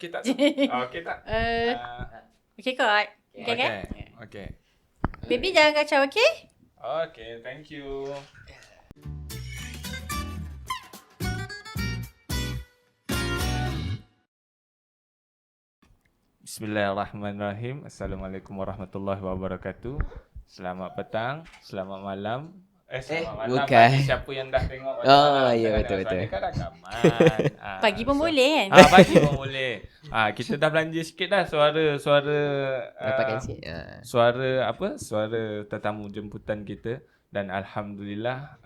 Okay tak? Okay tak? Okay kot. Okay kan? Okay. Baby jangan kacau, okay? Okay, thank you. Bismillahirrahmanirrahim. Assalamualaikum warahmatullahi wabarakatuh. Selamat petang, selamat malam. Selamat malam bukan. bagi siapa yang dah tengok pada Oh, malam. ya, Jangan betul. sebab dia kan rakaman. Pagi pun boleh kan? Pagi pun boleh. Kita dah belanja sikit dah suara Dapatkan sikit. suara tetamu jemputan kita, dan alhamdulillah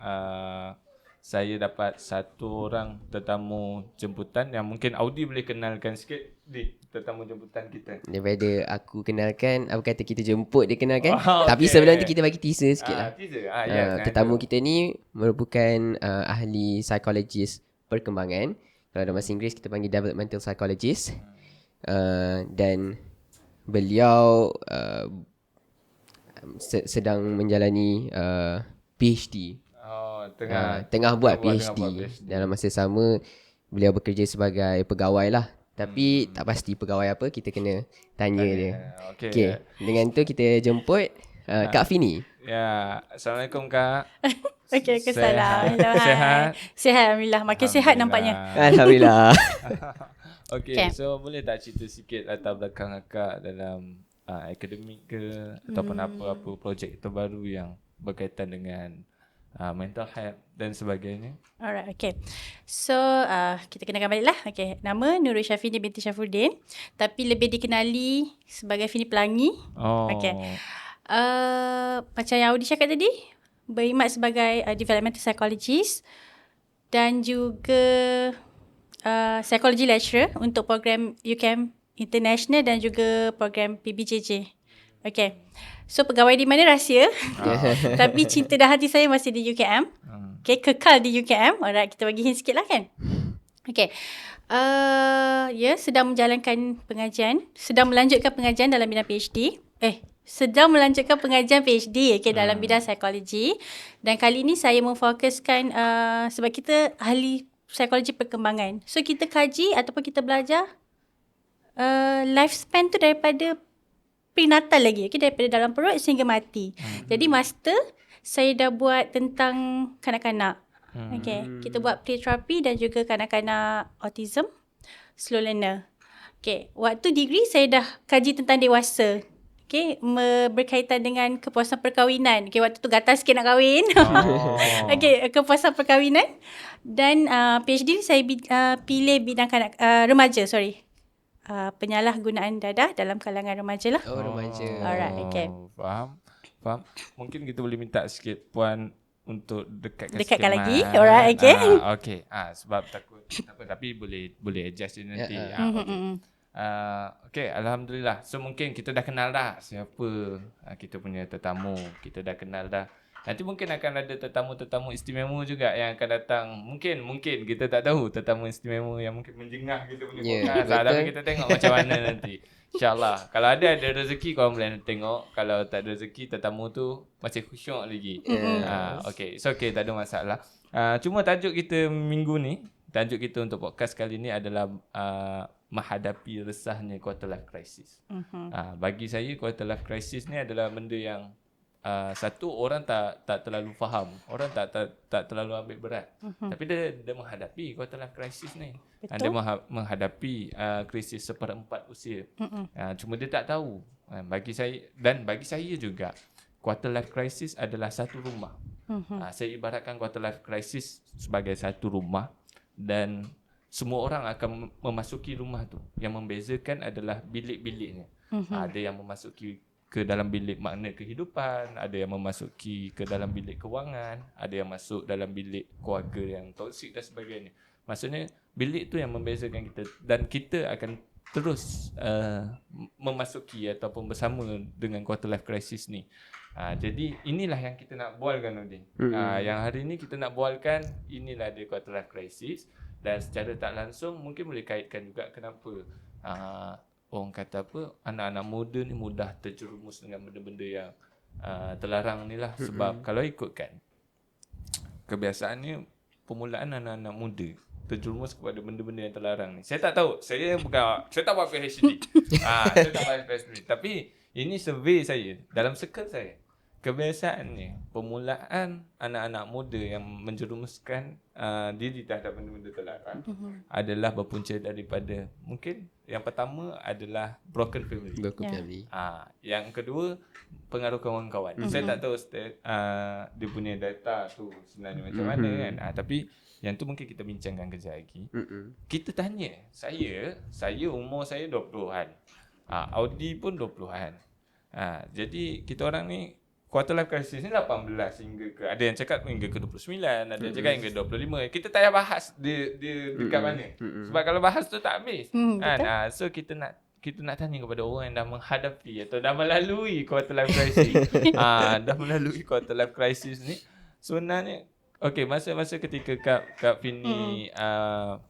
saya dapat satu orang tetamu jemputan yang mungkin Audi boleh kenalkan sikit di tetamu jemputan kita. Daripada aku kenalkan, apa kata kita jemput dia kenalkan. Oh, Tapi okay. sebelum tu kita bagi teaser sikit lah. Teaser. Tetamu kita ni merupakan ahli psikologis perkembangan. Kalau dalam bahasa Inggeris kita panggil developmental psychologist. Dan beliau sedang menjalani PhD. Tengah buat PhD. Dalam masa sama beliau bekerja sebagai pegawai lah. Tapi tak pasti pegawai apa, kita kena tanya dia. Okay. Dengan tu kita jemput Kak Fini. Ya, Assalamualaikum Kak. Okay, salam. Hello, Sehat? Sihat, Alhamdulillah. Makin sihat nampaknya. Alhamdulillah. Okay, so boleh tak cerita sikit latar belakang Kak dalam akademik ke ataupun apa-apa projek terbaru yang berkaitan dengan mental health dan sebagainya. Alright, okay. So, kita kenalkan balik lah. Okay, nama Nurul Syafini binti Syafuddin. Tapi lebih dikenali sebagai Fini Pelangi. Oh. Okay. Macam yang Audi cakap tadi, berkhidmat sebagai developmental psychologist dan juga psychology lecturer untuk program UCAM International dan juga program PBJJ. Okay. So, pegawai di mana rahsia. Tapi cinta dan hati saya masih di UKM. Okay, kekal di UKM. Alright, kita bagi hint sikit lah kan. Okay. Sedang menjalankan pengajian. Sedang melanjutkan pengajian dalam bidang PhD. Sedang melanjutkan pengajian PhD dalam bidang psikologi. Dan kali ini saya memfokuskan sebab kita ahli psikologi perkembangan. So, kita kaji ataupun kita belajar lifespan tu daripada prenatal lagi, daripada dalam perut sehingga mati. Jadi master saya dah buat tentang kanak-kanak. Okay, kita buat pre-therapy dan juga kanak-kanak autism, slow learner. Okay, waktu degree saya dah kaji tentang dewasa. Okay, berkaitan dengan kepuasan perkahwinan. Okay, waktu tu gatal sikit nak kahwin. Okay, kepuasan perkahwinan. Dan PhD saya pilih bidang remaja, penyalahgunaan dadah dalam kalangan remaja lah. Oh, remaja. Alright, okay. Faham. Mungkin kita boleh minta sikit Puan untuk dekatkan lagi. mic. Alright, okay. Okay. Sebab takut apa, tapi boleh adjust dia nanti. Okay, alhamdulillah. So mungkin kita dah kenal dah siapa kita punya tetamu. Kita dah kenal dah. Nanti mungkin akan ada tetamu-tetamu istimewa juga yang akan datang. Mungkin kita tak tahu tetamu istimewa yang mungkin menjengah kita punya podcast. Tapi kita tengok macam mana nanti. InsyaAllah. Kalau ada rezeki korang boleh tengok. Kalau tak ada rezeki, tetamu tu masih khusyuk lagi. Okay, it's okay, tak ada masalah. Cuma tajuk kita minggu ni, tajuk kita untuk podcast kali ni adalah menghadapi resahnya quarter life crisis. Bagi saya quarter life crisis ni adalah benda yang satu, orang tak terlalu faham. Orang tak terlalu ambil berat. Tapi dia menghadapi quarter life crisis ni. Dia menghadapi krisis seperempat usia. Cuma dia tak tahu. Bagi saya juga, quarter life crisis adalah satu rumah. Saya ibaratkan quarter life crisis sebagai satu rumah, dan semua orang akan memasuki rumah tu. Yang membezakan adalah bilik-biliknya. Ada yang memasuki ke dalam bilik makna kehidupan, ada yang memasuki ke dalam bilik kewangan, ada yang masuk dalam bilik keluarga yang toksik dan sebagainya. Maksudnya bilik tu yang membezakan kita, dan kita akan terus memasuki ataupun bersama dengan quarter life crisis ni. Jadi inilah yang kita nak bualkan, Udin. Yang hari ni kita nak bualkan, inilah dia quarter life crisis, dan secara tak langsung mungkin boleh kaitkan juga kenapa orang kata apa, anak-anak muda ni mudah terjerumus dengan benda-benda yang terlarang ni lah. Sebab kalau ikutkan kebiasaannya, permulaan anak-anak muda terjerumus kepada benda-benda yang terlarang ni. Saya tak tahu. Saya tak buat PhD. Saya tak buat PhD. Tapi ini survey saya dalam circle saya. Kebiasaannya permulaan anak-anak muda yang menjerumuskan diri terhadap benda-benda terlarang adalah berpunca daripada, mungkin yang pertama adalah broken family. family. Yang kedua pengaruh kawan-kawan. Saya tak tahu dia punya data tu sebenarnya macam mana kan. Tapi yang tu mungkin kita bincangkan kejap lagi. Kita tanya, saya umur saya 20-an. Audi pun 20-an. Jadi kita orang ni quarter life crisis ni 18 hingga ke, ada yang cakap hingga ke 29, ada yang cakap hingga 25. Kita tak payah bahas dia dekat mana. Sebab kalau bahas tu tak habis. So kita nak tanya kepada orang yang dah menghadapi atau dah melalui quarter life crisis. Dah melalui quarter life crisis ni. Sebenarnya masa ketika Kak Fini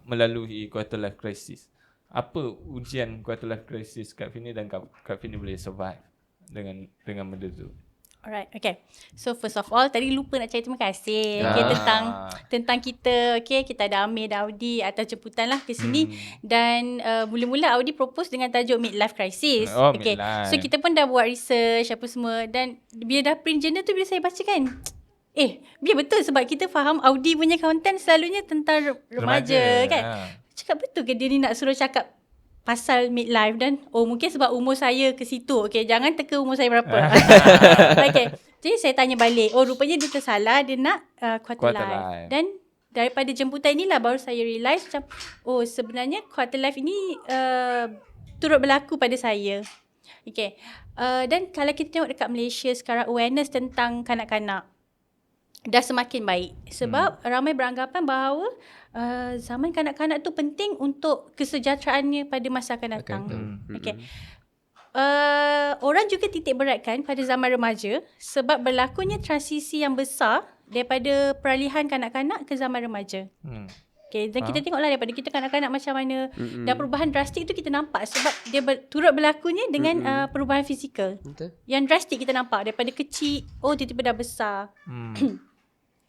melalui quarter life crisis, apa ujian quarter life crisis Kak Fini dan Kak Fini boleh survive dengan benda tu? Alright, okay. So first of all, tadi lupa nak cakap terima kasih tentang kita. Kita ada Amir dan Audi atas jemputan lah ke sini. Dan mula-mula Audi propose dengan tajuk Midlife Crisis. Midlife. So kita pun dah buat research apa semua. Dan bila dah print journal tu, bila saya baca kan, biar betul sebab kita faham Audi punya content selalunya tentang remaja kan. Cakap betul ke dia ni nak suruh cakap pasal midlife dan mungkin sebab umur saya ke situ. Jangan teka umur saya berapa. Jadi saya tanya balik. Rupanya dia tersalah, dia nak quarter life. Dan daripada jemputan inilah baru saya realise macam sebenarnya quarter life ini turut berlaku pada saya. Dan kalau kita tengok dekat Malaysia sekarang, awareness tentang kanak-kanak dah semakin baik. Sebab ramai beranggapan bahawa zaman kanak-kanak tu penting untuk kesejahteraannya pada masa akan datang. Orang juga titik beratkan pada zaman remaja sebab berlakunya transisi yang besar daripada peralihan kanak-kanak ke zaman remaja. Dan kita tengoklah daripada kita kanak-kanak macam mana. Dan perubahan drastik tu kita nampak sebab dia turut berlakunya dengan perubahan fizikal. Yang drastik kita nampak daripada kecil, tiba-tiba dah besar.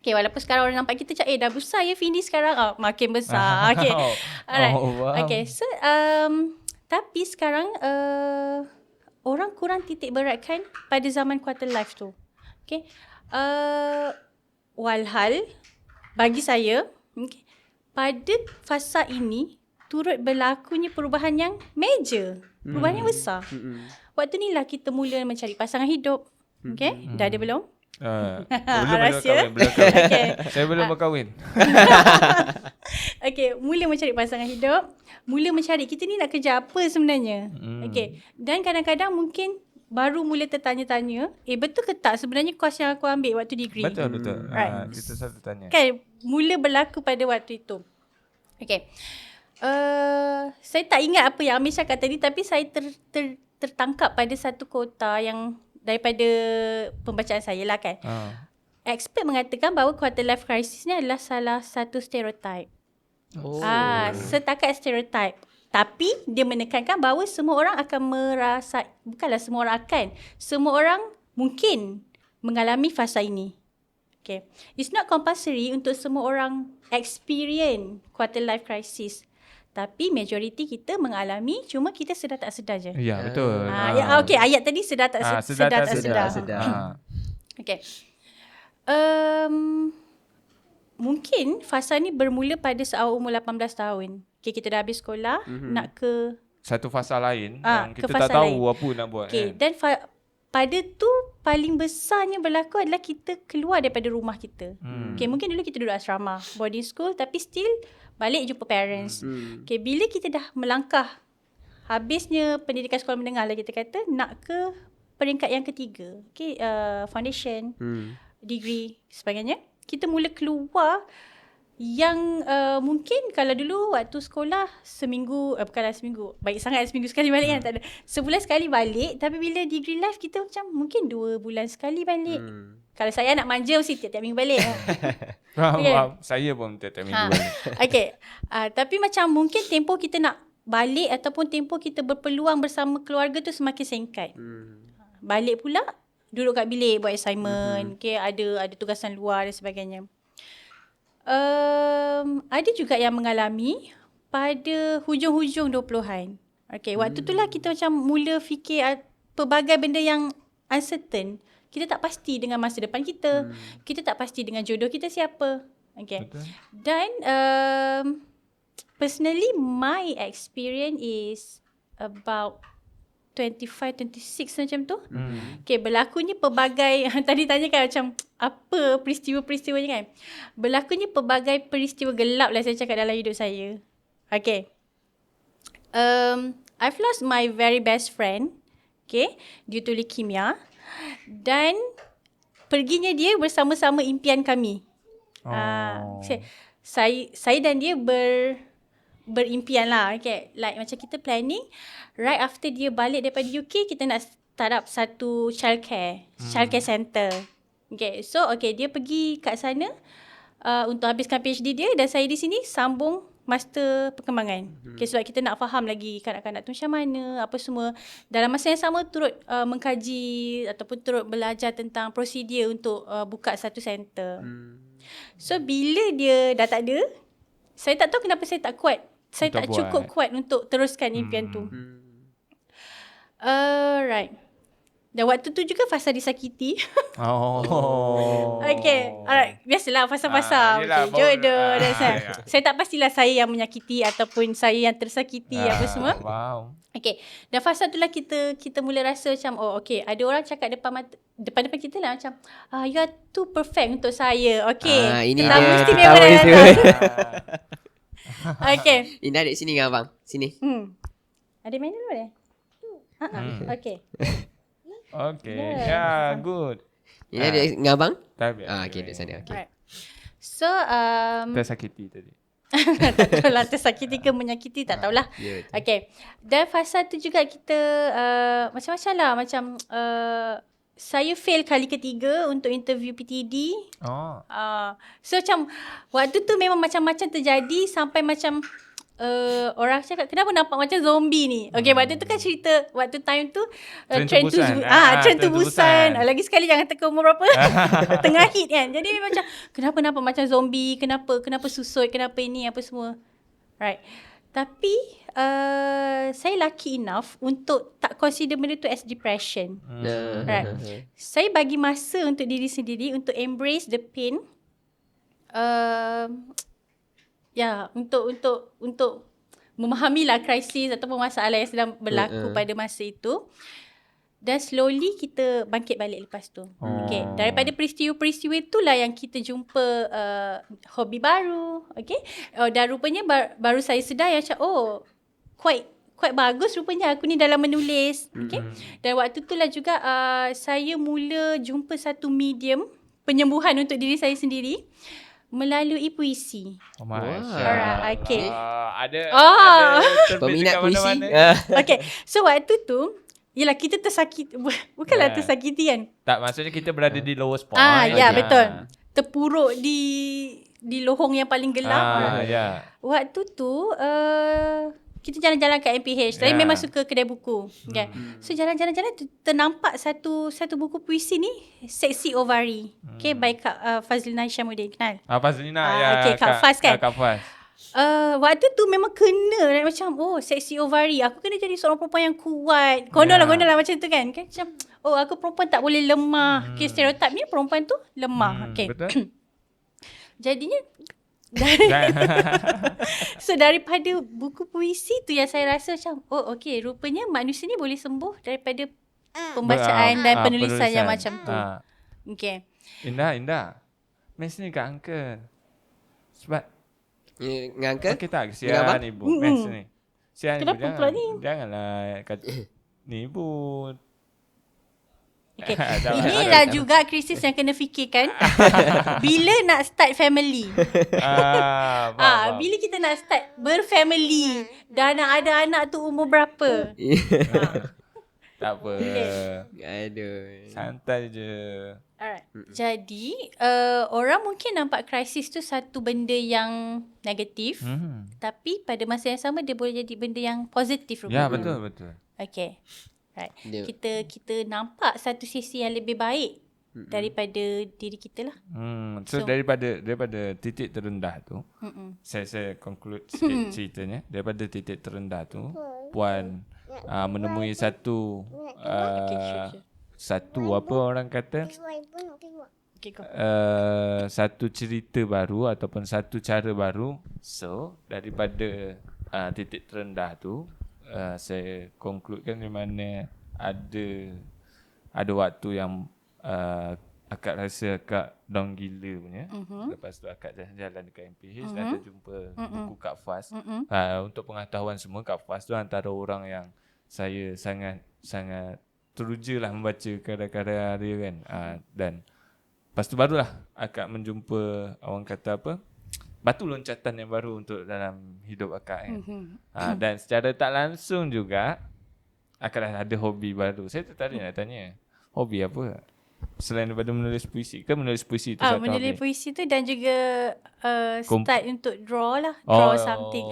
Walaupun sekarang orang nampak kita macam dah besar ya Fini sekarang, makin besar. Alright. So tapi sekarang orang kurang titik beratkan pada zaman quarter life tu. Walhal bagi saya pada fasa ini turut berlakunya perubahan yang major, perubahan yang besar. Waktu ni lah kita mula mencari pasangan hidup. Dah ada belum? Belum kahwin. Saya belum berkahwin. Mula mencari pasangan hidup, mula mencari kita ni nak kerja apa sebenarnya. Dan kadang-kadang mungkin baru mula tertanya-tanya, betul ke tak sebenarnya course yang aku ambil waktu degree? Betul. Kita selalu tanya. Mula berlaku pada waktu itu. Saya tak ingat apa yang Amir cakap tadi, tapi saya tertangkap pada satu kota yang daripada pembacaan saya lah kan. Expert mengatakan bahawa quarter life crisis ni adalah salah satu stereotype. Setakat stereotype. Tapi dia menekankan bahawa semua orang akan bukanlah semua orang akan, semua orang mungkin mengalami fasa ini. It's not compulsory untuk semua orang experience quarter life crisis. Tapi majoriti kita mengalami, cuma kita sedar tak sedar je. Ya, betul. Ayat tadi sedar tak sedar. Mungkin fasa ni bermula pada seawal umur 18 tahun. Kita dah habis sekolah, nak ke satu fasa lain yang kita tak tahu lain. Apa nak buat. Dan pada tu paling besarnya berlaku adalah kita keluar daripada rumah kita. Mungkin dulu kita duduk asrama, boarding school, tapi still balik jumpa parents. Bila kita dah melangkah habisnya pendidikan sekolah menengah lah kita kata, nak ke peringkat yang ketiga, foundation, degree sebagainya, kita mula keluar yang mungkin kalau dulu waktu sekolah seminggu, bukanlah seminggu, baik sangat seminggu sekali balik kan, tak ada, sebulan sekali balik. Tapi bila degree life kita macam mungkin 2 bulan sekali balik. Kalau saya anak manja mesti tiap-tiap minggu balik. Saya pun tiap-tiap minggu balik. Tapi macam mungkin tempoh kita nak balik ataupun tempoh kita berpeluang bersama keluarga tu semakin singkat. Balik pula duduk kat bilik buat assignment, ada tugasan luar dan sebagainya. Ada juga yang mengalami pada hujung-hujung 20-an. Okay, waktu tu lah kita macam mula fikir pelbagai benda yang uncertain. Kita tak pasti dengan masa depan kita. Kita tak pasti dengan jodoh kita siapa. Okay. Betul. Dan personally, my experience is about 25, 26 macam tu. Okay, berlakunya pelbagai, tadi tanya kan macam apa peristiwa-peristiwanya kan. Berlakunya pelbagai peristiwa gelap lah saya cakap dalam hidup saya. Okay. I've lost my very best friend, okay, due to leukemia. Dan perginya dia bersama-sama impian kami. Saya dan dia berimpian lah. Okay. Like macam kita planning, right after dia balik daripada UK, kita nak start up satu childcare center. Okay. So, okay, dia pergi kat sana untuk habiskan PhD dia dan saya di sini sambung master perkembangan. Okay, sebab kita nak faham lagi kanak-kanak tu macam mana, apa semua. Dalam masa yang sama turut mengkaji ataupun turut belajar tentang prosedur untuk buka satu center. So, bila dia dah tak ada, saya tak tahu kenapa saya tak kuat. Saya tak cukup kuat untuk teruskan impian tu. Right. Dan waktu tu juga fasa disakiti. Okay. Alright. Biasalah fasa-fasa. Okay. Jodoh. Dan saya tak pastilah saya yang menyakiti ataupun saya yang tersakiti apa semua. Wow. Okay. Dan fasa tu lah kita mula rasa macam, oh okay, ada orang cakap depan kita lah macam, you are too perfect untuk saya. Okay. Ini kita dia mesti ketawa memang itu. Okay. Indah dek sini dengan abang. Sini. Ada main dulu dia? Okay. Okay. Yeah, good. Indah dek dengan abang? Tak biar. Okay, dek sana. Okay. Alright. So, Tersakiti tadi. tak tahulah tersakiti ke menyakiti, tak tahulah. Ya, betul. Okay. Dan fasa tu juga kita macam-macam lah. Macam saya fail kali ketiga untuk interview PTD. So macam waktu tu memang macam-macam terjadi sampai macam orang cakap kenapa nampak macam zombie ni. Okay, waktu tu kan cerita, waktu time tu Train to Busan. Train to Busan. Lagi sekali jangan teka umur berapa. Tengah hit kan. Jadi macam kenapa nampak macam zombie, kenapa susut, kenapa ini apa semua. Right. Tapi saya lucky enough untuk tak consider benda tu as depression. Right. Saya bagi masa untuk diri sendiri untuk embrace the pain. Untuk memahamilah krisis ataupun masalah yang sedang berlaku pada masa itu. Dan slowly kita bangkit balik lepas tu. Okay. Daripada peristiwa-peristiwa itulah yang kita jumpa hobi baru. Okay. Dan rupanya baru saya sedar yang macam, quite bagus rupanya aku ni dalam menulis. Okay. Dan waktu itulah juga saya mula jumpa satu medium penyembuhan untuk diri saya sendiri melalui puisi. Alright, okay. Ada peminat puisi. Okay. So waktu tu, yelah kita tersakiti. Bukanlah tersakiti kan. Tak, maksudnya kita berada di lowest point. Ya, betul. Terpuruk di lohong yang paling gelap. Waktu tu kita jalan-jalan kat MPH. Saya memang suka kedai buku. Okay. So jalan-jalan ternampak satu buku puisi ni, Seksi Ovari. Okay, by Kak Fazlina Isyamuddin. Kenal? Fazlina, okay, Kak Faz kan? Kak Faz. Waktu tu memang kena macam, Seksi Ovari. Aku kena jadi seorang perempuan yang kuat. Gondol lah macam tu kan. Macam, aku perempuan tak boleh lemah. Okay, stereotip ni perempuan tu lemah. Okay. Betul. Jadinya so daripada buku puisi tu yang saya rasa macam, okay, rupanya manusia ni boleh sembuh daripada pembacaan dan penulisan yang macam tu. Okay. Indah. Mes ni kat uncle. Sebab dengan uncle? Okay tak, kesian ibu. Mes ni. Kesian kenapa ibu. pula ni? Janganlah kata ni ibu. Okay. Inilah juga krisis yang kena fikirkan bila nak start family. Bila kita nak start berfamily, dah nak ada anak tu umur berapa? Tak apa. Aduh. Santai je. Alright. Jadi orang mungkin nampak krisis tu satu benda yang negatif, tapi pada masa yang sama dia boleh jadi benda yang positif. Ya, betul. Okay. Right. Kita nampak satu sisi yang lebih baik daripada diri kita lah. So daripada titik terendah tu, saya conclude sikit ceritanya. Daripada titik terendah tu, Puan menemui satu satu apa orang kata, satu cerita baru ataupun satu cara baru. So daripada titik terendah tu, saya concludekan di mana ada waktu yang akak rasa akak down gila punya. Lepas tu akak jalan dekat MPH dan terjumpa buku Kak Faz. Untuk pengetahuan semua, Kak Faz tu antara orang yang saya sangat teruja lah membaca karya-karya dia kan. Dan lepas tu barulah akak menjumpa orang kata apa, batu loncatan yang baru untuk dalam hidup akak kan. Dan secara tak langsung juga akak dah ada hobi baru. Saya tertarik nak tanya, hobi apa selain daripada menulis puisi? Kan menulis puisi tu satu menulis hobi? puisi tu dan juga start untuk draw lah. Draw something.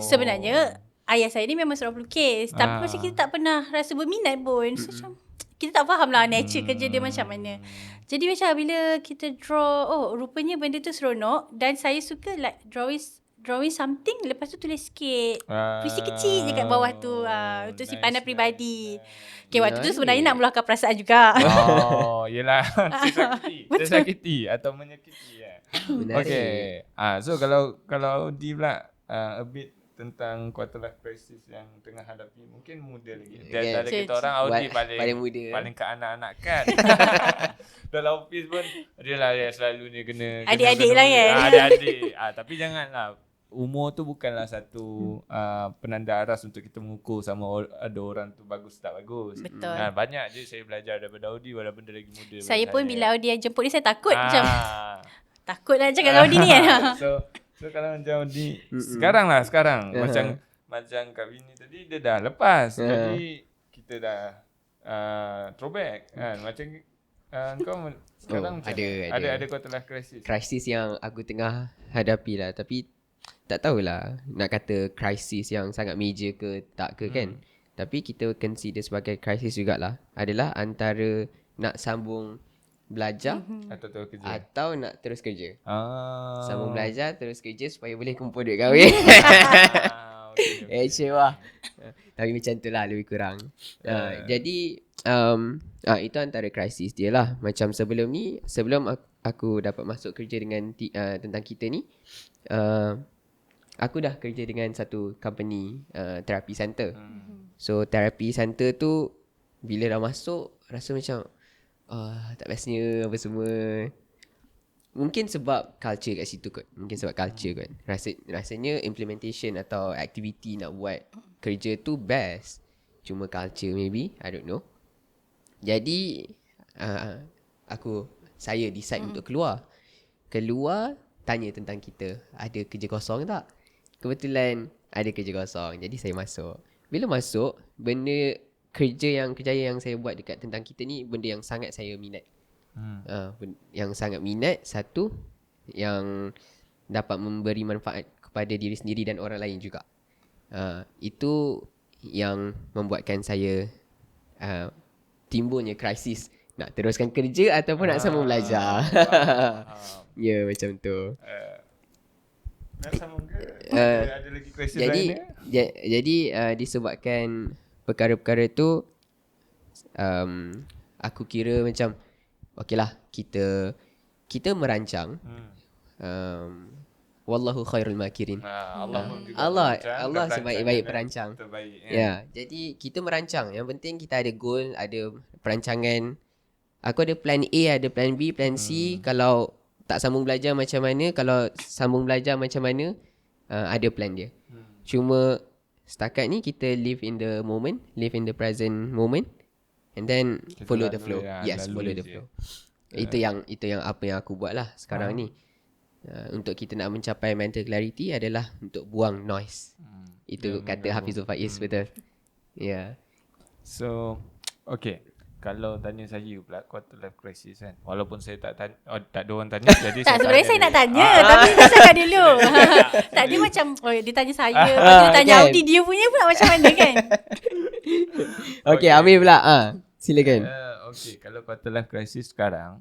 Sebenarnya ayah saya ni memang seorang pelukis. Tapi macam kita tak pernah rasa berminat pun. So macam kita tak faham lah nature kerja dia macam mana. Jadi macam bila kita draw, rupanya benda tu seronok. Dan saya suka like drawing something, lepas tu tulis sikit puisi kecil je kat bawah tu, untuk simpanan peribadi. Okay, waktu tu sebenarnya nak meluahkan perasaan juga. Yelah. Tersakiti atau menyakiti ya. Okay. So kalau Di pula a bit tentang quarter life crisis yang tengah hadapi, mungkin muda lagi. Dan ada kita orang Audi paling muda, paling keanak-anak kan. Dalam office pun dia lah yang selalu ni kena adik-adik lah kan. Adik-adik. Tapi janganlah, umur tu bukanlah satu penanda aras untuk kita mengukur sama ada orang tu bagus tak bagus. Betul. Banyak je saya belajar daripada Audi walaupun dia lagi muda. Saya pun bila Audi yang jemput ni saya takut macam takut nak cakap Audi ni kan. So kalau macam Audi sekarang macam Kak Vini tadi dia dah lepas. Jadi kita dah throwback kan. Macam kau sekarang ada quarter life crisis. Krisis yang aku tengah hadapi lah. Tapi tak tahulah nak kata krisis yang sangat major ke tak ke kan. Tapi kita consider sebagai krisis jugalah. Adalah antara nak sambung belajar atau nak terus kerja. Sambung belajar terus kerja supaya boleh kumpul duit kahwin. Wah. Tapi macam tu lah lebih kurang. Jadi itu antara krisis dia lah. Macam sebelum aku dapat masuk kerja dengan tentang kita ni, aku dah kerja dengan satu company therapy center. So therapy center tu bila dah masuk rasa macam tak bestnya apa semua. Mungkin sebab culture kat situ kot. Rasanya implementation atau activity nak buat kerja tu best. Cuma culture maybe, I don't know. Jadi saya decide untuk keluar, tanya tentang kita ada kerja kosong tak. Kebetulan ada kerja kosong, jadi saya masuk. Bila masuk, kerjaya yang saya buat dekat tentang kita ni benda yang sangat saya minat. Yang sangat minat, satu yang dapat memberi manfaat kepada diri sendiri dan orang lain juga. Itu yang membuatkan saya timbulnya krisis nak teruskan kerja ataupun nak sambung belajar. Ya, macam tu. Nak sambung ke? Ada lagi krisis lain ke? Jadi disebabkan perkara-perkara tu, aku kira macam okeylah, kita merancang. Wallahu khairul makirin. Allah sebaik-baik perancang. Ya, jadi kita merancang. Yang penting kita ada goal, ada perancangan. Aku ada plan A, ada plan B, plan C. Kalau tak sambung belajar macam mana, kalau sambung belajar macam mana, ada plan dia. Cuma setakat ni kita live in the moment, live in the present moment, and then kita follow the flow. Follow the flow. Itu yang apa yang aku buat lah sekarang ni. Untuk kita nak mencapai mental clarity adalah untuk buang noise. Itu kata Hafizul Faiz, betul. So okay, kalau tanya saya pula quarter life crisis kan, walaupun saya tak ada orang tanya, jadi tak, sebenarnya saya nak tanya tapi dia cakap dulu. Tadi macam dia tanya saya, dia tanya Audi, dia punya pula macam mana kan. Okay, Amir pula. Silakan. Okay, kalau quarter life crisis sekarang,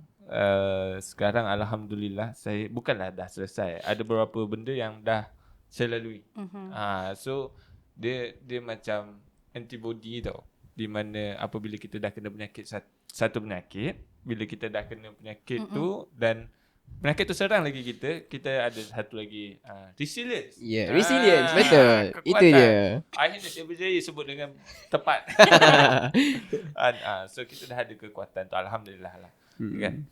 sekarang alhamdulillah saya bukanlah dah selesai. Ada beberapa benda yang dah saya lalui. So dia macam antibody tau. Di mana apabila kita dah kena penyakit satu penyakit, bila kita dah kena penyakit tu dan penyakit tu serang lagi kita ada satu lagi resilience. Resilience, betul. Kekuatan. Itu dia. Akhirnya saya berjaya sebut dengan tepat. So kita dah ada kekuatan tu, alhamdulillah lah. Kan?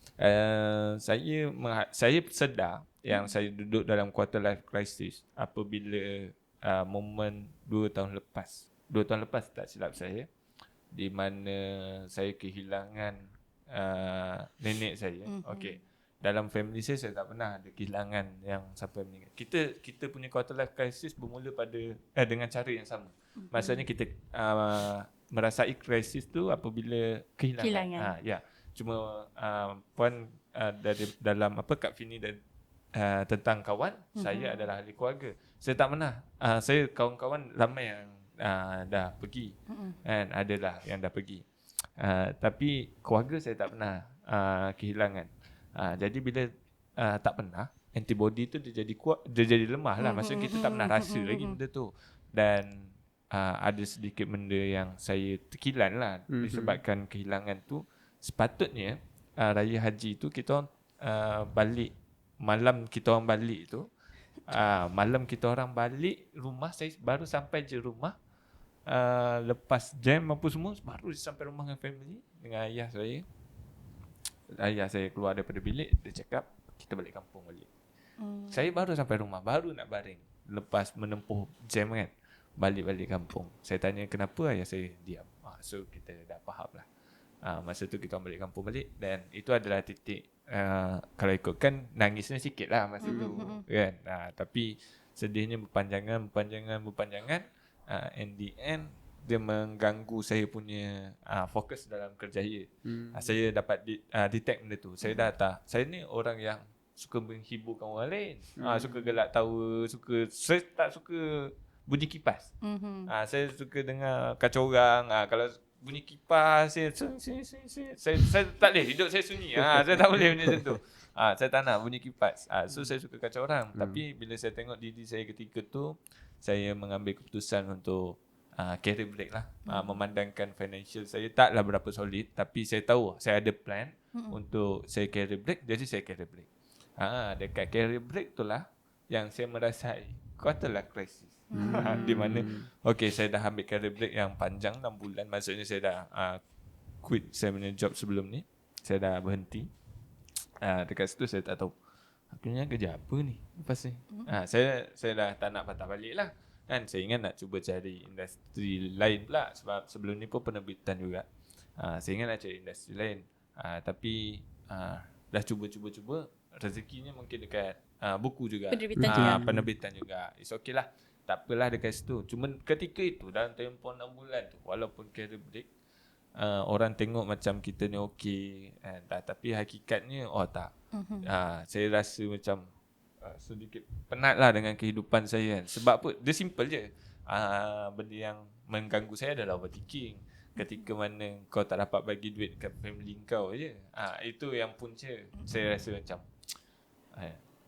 Saya sedar yang saya duduk dalam quarter life crisis apabila momen 2 tahun lepas tak silap saya, di mana saya kehilangan nenek saya. Okey. Dalam family saya tak pernah ada kehilangan yang sampai meninggal. Kita punya quarter life crisis bermula pada dengan cara yang sama. Maksudnya kita merasai krisis tu apabila kehilangan. Ya. Cuma puan dari dalam Kak Fini dan tentang kawan, saya adalah ahli keluarga. Saya tak pernah saya kawan-kawan ramai yang dah pergi. Kan adalah yang dah pergi. Tapi keluarga saya tak pernah kehilangan. Jadi bila tak pernah, antibody tu dia jadi kuat, dia jadi lemah lah. Maksudnya kita tak pernah rasa lagi benda tu. Dan ada sedikit benda yang saya terkilan lah disebabkan kehilangan tu. Sepatutnya raya haji tu kita orang balik, malam kita orang balik tu, malam kita orang balik rumah, saya baru sampai je rumah. Lepas jam apa semua, baru sampai rumah dengan family, dengan ayah saya. Ayah saya keluar daripada bilik, dia cakap kita balik kampung balik. Saya baru sampai rumah, baru nak baring lepas menempuh jam kan, balik kampung. Saya tanya kenapa, ayah saya diam. So kita dah faham lah. Masa tu kita balik kampung balik, dan itu adalah titik kalau ikutkan nangisnya sikit lah masa tu kan. Tapi sedihnya berpanjangan. In the end dia mengganggu saya punya fokus dalam kerjaya. Saya dapat detect benda tu. Saya dah tak, saya ni orang yang suka menghiburkan orang lain. Suka gelak tawa, saya tak suka bunyi kipas. Saya suka dengar kacau orang. Kalau bunyi kipas saya tak boleh, hidup saya sunyi. Saya tak boleh benda macam tu. Saya tak nak bunyi kipas. So saya suka kacau orang. Tapi bila saya tengok diri saya ketika tu, saya mengambil keputusan untuk career break lah. Memandangkan financial saya taklah berapa solid, tapi saya tahu saya ada plan untuk saya career break. Jadi saya career break. Dekat career break tu lah yang saya merasai quarter life crisis. Di mana saya dah ambil career break yang panjang 6 bulan. Maksudnya saya dah quit saya punya job sebelum ni. Saya dah berhenti. Dekat situ saya tak tahu aku ni kerja apa ni lepas ni. Saya dah tak nak patah balik lah kan. Saya ingat nak cuba cari industri lain pula, sebab sebelum ni pun penerbitan juga. Saya ingat nak cari industri lain. Tapi dah cuba rezekinya mungkin dekat buku juga, penerbitan juga. It's okay lah, tak apalah dekat situ. Cuma ketika itu dalam tempoh 6 bulan tu, walaupun career break, orang tengok macam kita ni okey, tapi hakikatnya tak. Saya rasa macam sedikit penat lah dengan kehidupan saya kan. Sebab apa? Dia simple je. Benda yang mengganggu saya adalah overthinking. Ketika mana kau tak dapat bagi duit kat family kau je, itu yang punca. Saya rasa macam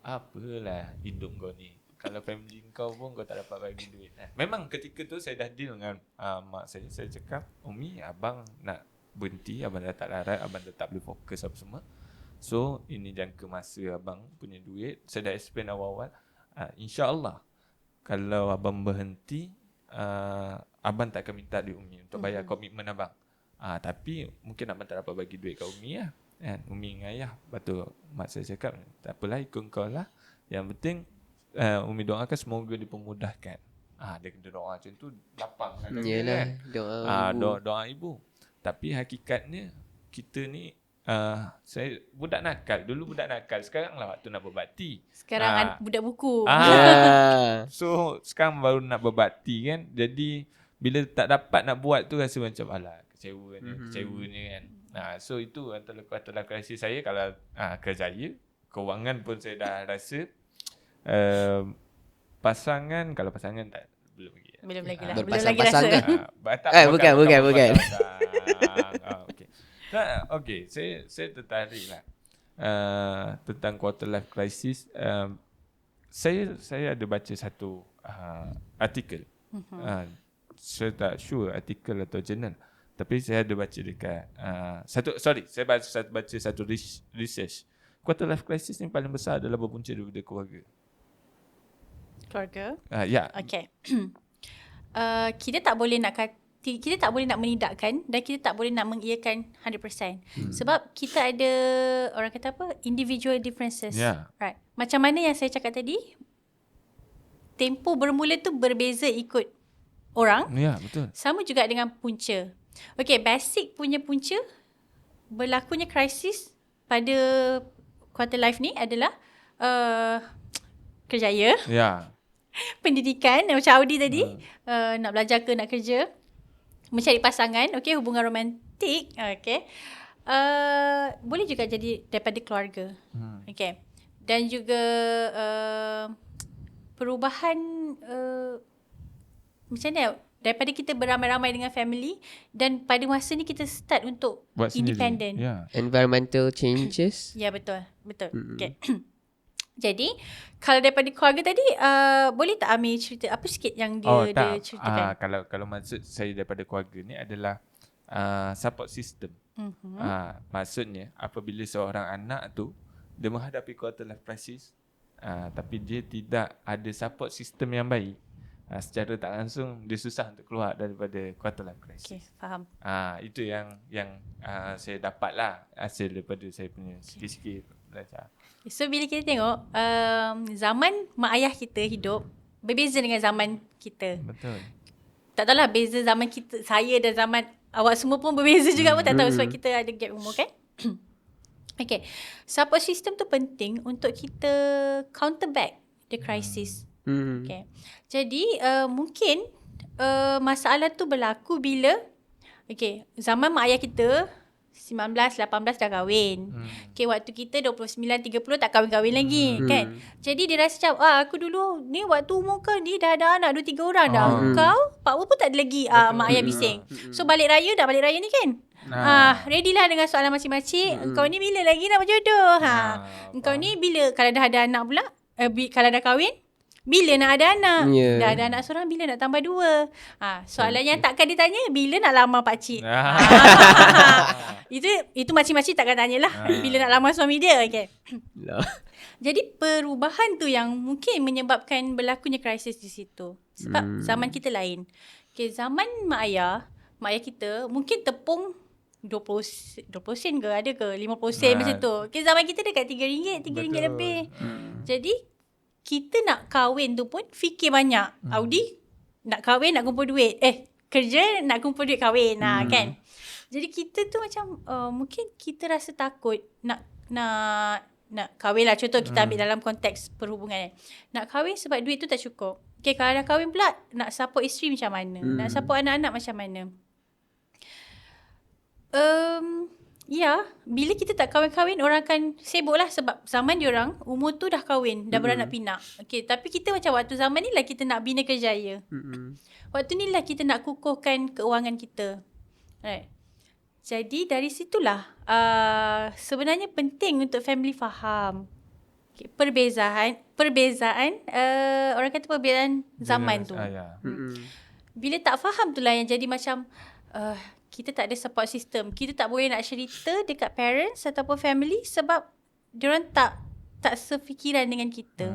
apalah hidup kau ni, kalau family kau pun kau tak dapat bagi duit. Memang ketika tu saya dah deal dengan mak saya. Saya cakap, Umi, abang nak berhenti, abang dah tak larat, abang dah tak boleh fokus apa semua. So ini jangka masa abang punya duit. Saya dah explain awal-awal. InsyaAllah kalau abang berhenti, abang tak akan minta duit Umi untuk bayar komitmen abang. Tapi mungkin abang tak dapat bagi duit kat Umi lah kan. Umi dengan ayah. Betul mak saya cakap, tak apalah, ikut kau lah. Yang penting Umi doakan semoga dipermudahkan. Dia kena doa macam tu lapang kan. Yelah, doa ibu. Tapi hakikatnya kita ni saya budak nakal. Dulu budak nakal, sekarang lah waktu nak berbakti. Sekarang budak buku. So sekarang baru nak berbakti kan. Jadi bila tak dapat nak buat tu, rasa macam alah, kecewanya kan. So itu antara krisis saya. Kalau kerjaya, kewangan pun saya dah rasa. Kalau pasangan tak, belum lagi. Belum lagi lah. Berpasang Belum lagi pasang rasa. ke? Bukan. Okay. Okay, saya tertarik lah tentang quarter life crisis. Saya ada baca satu artikel. Saya tak sure artikel atau jurnal, tapi saya ada baca dekat saya baca satu research. Quarter life crisis ni paling besar adalah berpunca daripada keluarga. Keluarga. Ya. Okay. Kita tak boleh nak menidakkan dan kita tak boleh nak mengiyakan 100%. Sebab kita ada orang kata apa? Individual differences. Yeah. Right. Macam mana yang saya cakap tadi? Tempoh bermula tu berbeza ikut orang. Ya, betul. Sama juga dengan punca. Okay, basic punya punca berlakunya krisis pada quarter life ni adalah kerjaya. Ya. Pendidikan macam Audi tadi, nak belajar ke nak kerja, mencari pasangan, okey, hubungan romantik, okey. Boleh juga jadi daripada keluarga. Okey. Dan juga perubahan macam mana daripada kita beramai-ramai dengan family dan pada masa ni kita start untuk Buat independent. Ya. Environmental changes. Ya, betul. Okey. Jadi, kalau daripada keluarga tadi, boleh tak Amir cerita apa sikit yang dia ceritakan? Kalau maksud saya daripada keluarga ni adalah support system. Maksudnya, apabila seorang anak tu, dia menghadapi quarter life crisis, tapi dia tidak ada support system yang baik, secara tak langsung, dia susah untuk keluar daripada quarter life crisis. Okey, faham. Itu yang saya dapat lah hasil daripada saya punya sikit-sikit belajar. So bila kita tengok zaman mak ayah kita hidup berbeza dengan zaman kita. Betul. Tak tahulah beza zaman kita, saya dan zaman awak semua pun berbeza juga pun tak tahu sebab kita ada gap umur kan. Okay. Support system tu penting untuk kita counter back the crisis. Okay. Jadi mungkin masalah tu berlaku bila zaman mak ayah kita 19, 18 dah kahwin. Okay, waktu kita 29, 30 tak kahwin-kahwin lagi kan. Jadi dia rasa macam aku dulu ni waktu umur kau ni dah ada anak 2-3 orang dah. Kau Pak Wu pun tak ada lagi mak ayah bising. So balik raya ni kan. Ready lah dengan soalan makcik-makcik. Kau ni bila lagi nak berjodoh? Kau ni bila kalau dah ada anak pula, kalau dah kahwin, bila nak ada anak? Dah ada anak seorang, bila nak tambah 2? Soalan yang takkan ditanya, bila nak lamar pakcik? Itu makcik-makcik takkan tanyalah. Bila nak lamar suami dia. Okay. Jadi perubahan tu yang mungkin menyebabkan berlakunya krisis di situ. Sebab zaman kita lain. Okay, zaman mak ayah kita mungkin tepung 20 sen ke ada ke 50 sen macam tu. Okay, zaman kita dekat RM3 lebih. Jadi kita nak kahwin tu pun fikir banyak. Audi nak kahwin nak kumpul duit. Kerja nak kumpul duit kahwin kan. Jadi kita tu macam mungkin kita rasa takut nak kahwin lah. Contoh kita ambil dalam konteks perhubungan. Nak kahwin sebab duit tu tak cukup. Okay, kalau dah kahwin pula nak support isteri macam mana? Nak support anak-anak macam mana? Ya, bila kita tak kahwin-kahwin, orang akan sibuk lah sebab zaman diorang umur tu dah kahwin, dah beranak pinak. Okay, tapi kita macam waktu zaman ni lah kita nak bina kerjaya. Waktu ni lah kita nak kukuhkan keuangan kita. Right. Jadi dari situlah sebenarnya penting untuk family faham perbezaan orang kata perbezaan zaman tu. Bila tak faham tu lah yang jadi macam kita tak ada support system. Kita tak boleh nak cerita dekat parents ataupun family sebab diorang tak sefikiran dengan kita.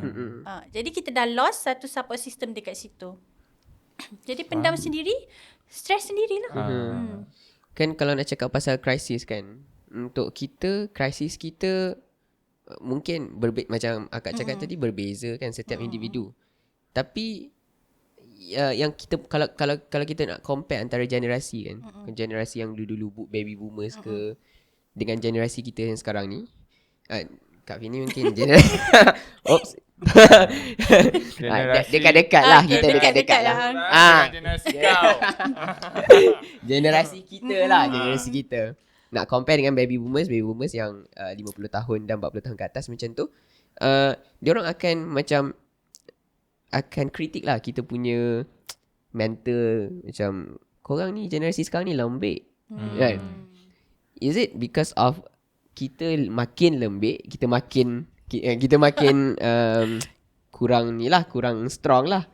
Jadi kita dah lost satu support system dekat situ. Jadi pendam sendiri, stres sendirilah. Kan kalau nak cakap pasal krisis kan, untuk kita, krisis kita mungkin macam akak cakap tadi berbeza kan setiap individu. Tapi yang kita kalau kita nak compare antara generasi kan, generasi yang dulu baby boomers ke dengan generasi kita yang sekarang ni, Kak Fini mungkin generasi oops. Dekat-dekat lah, kita dekat-dekat lah. Generasi kau. Generasi kita lah, generasi kita. Nak compare dengan baby boomers yang 50 tahun dan 40 tahun ke atas macam tu, diorang akan macam akan kritik lah kita punya mental, macam korang ni generasi sekarang ni lembik kan. is it because of kita makin lembik, kita makin kurang strong lah,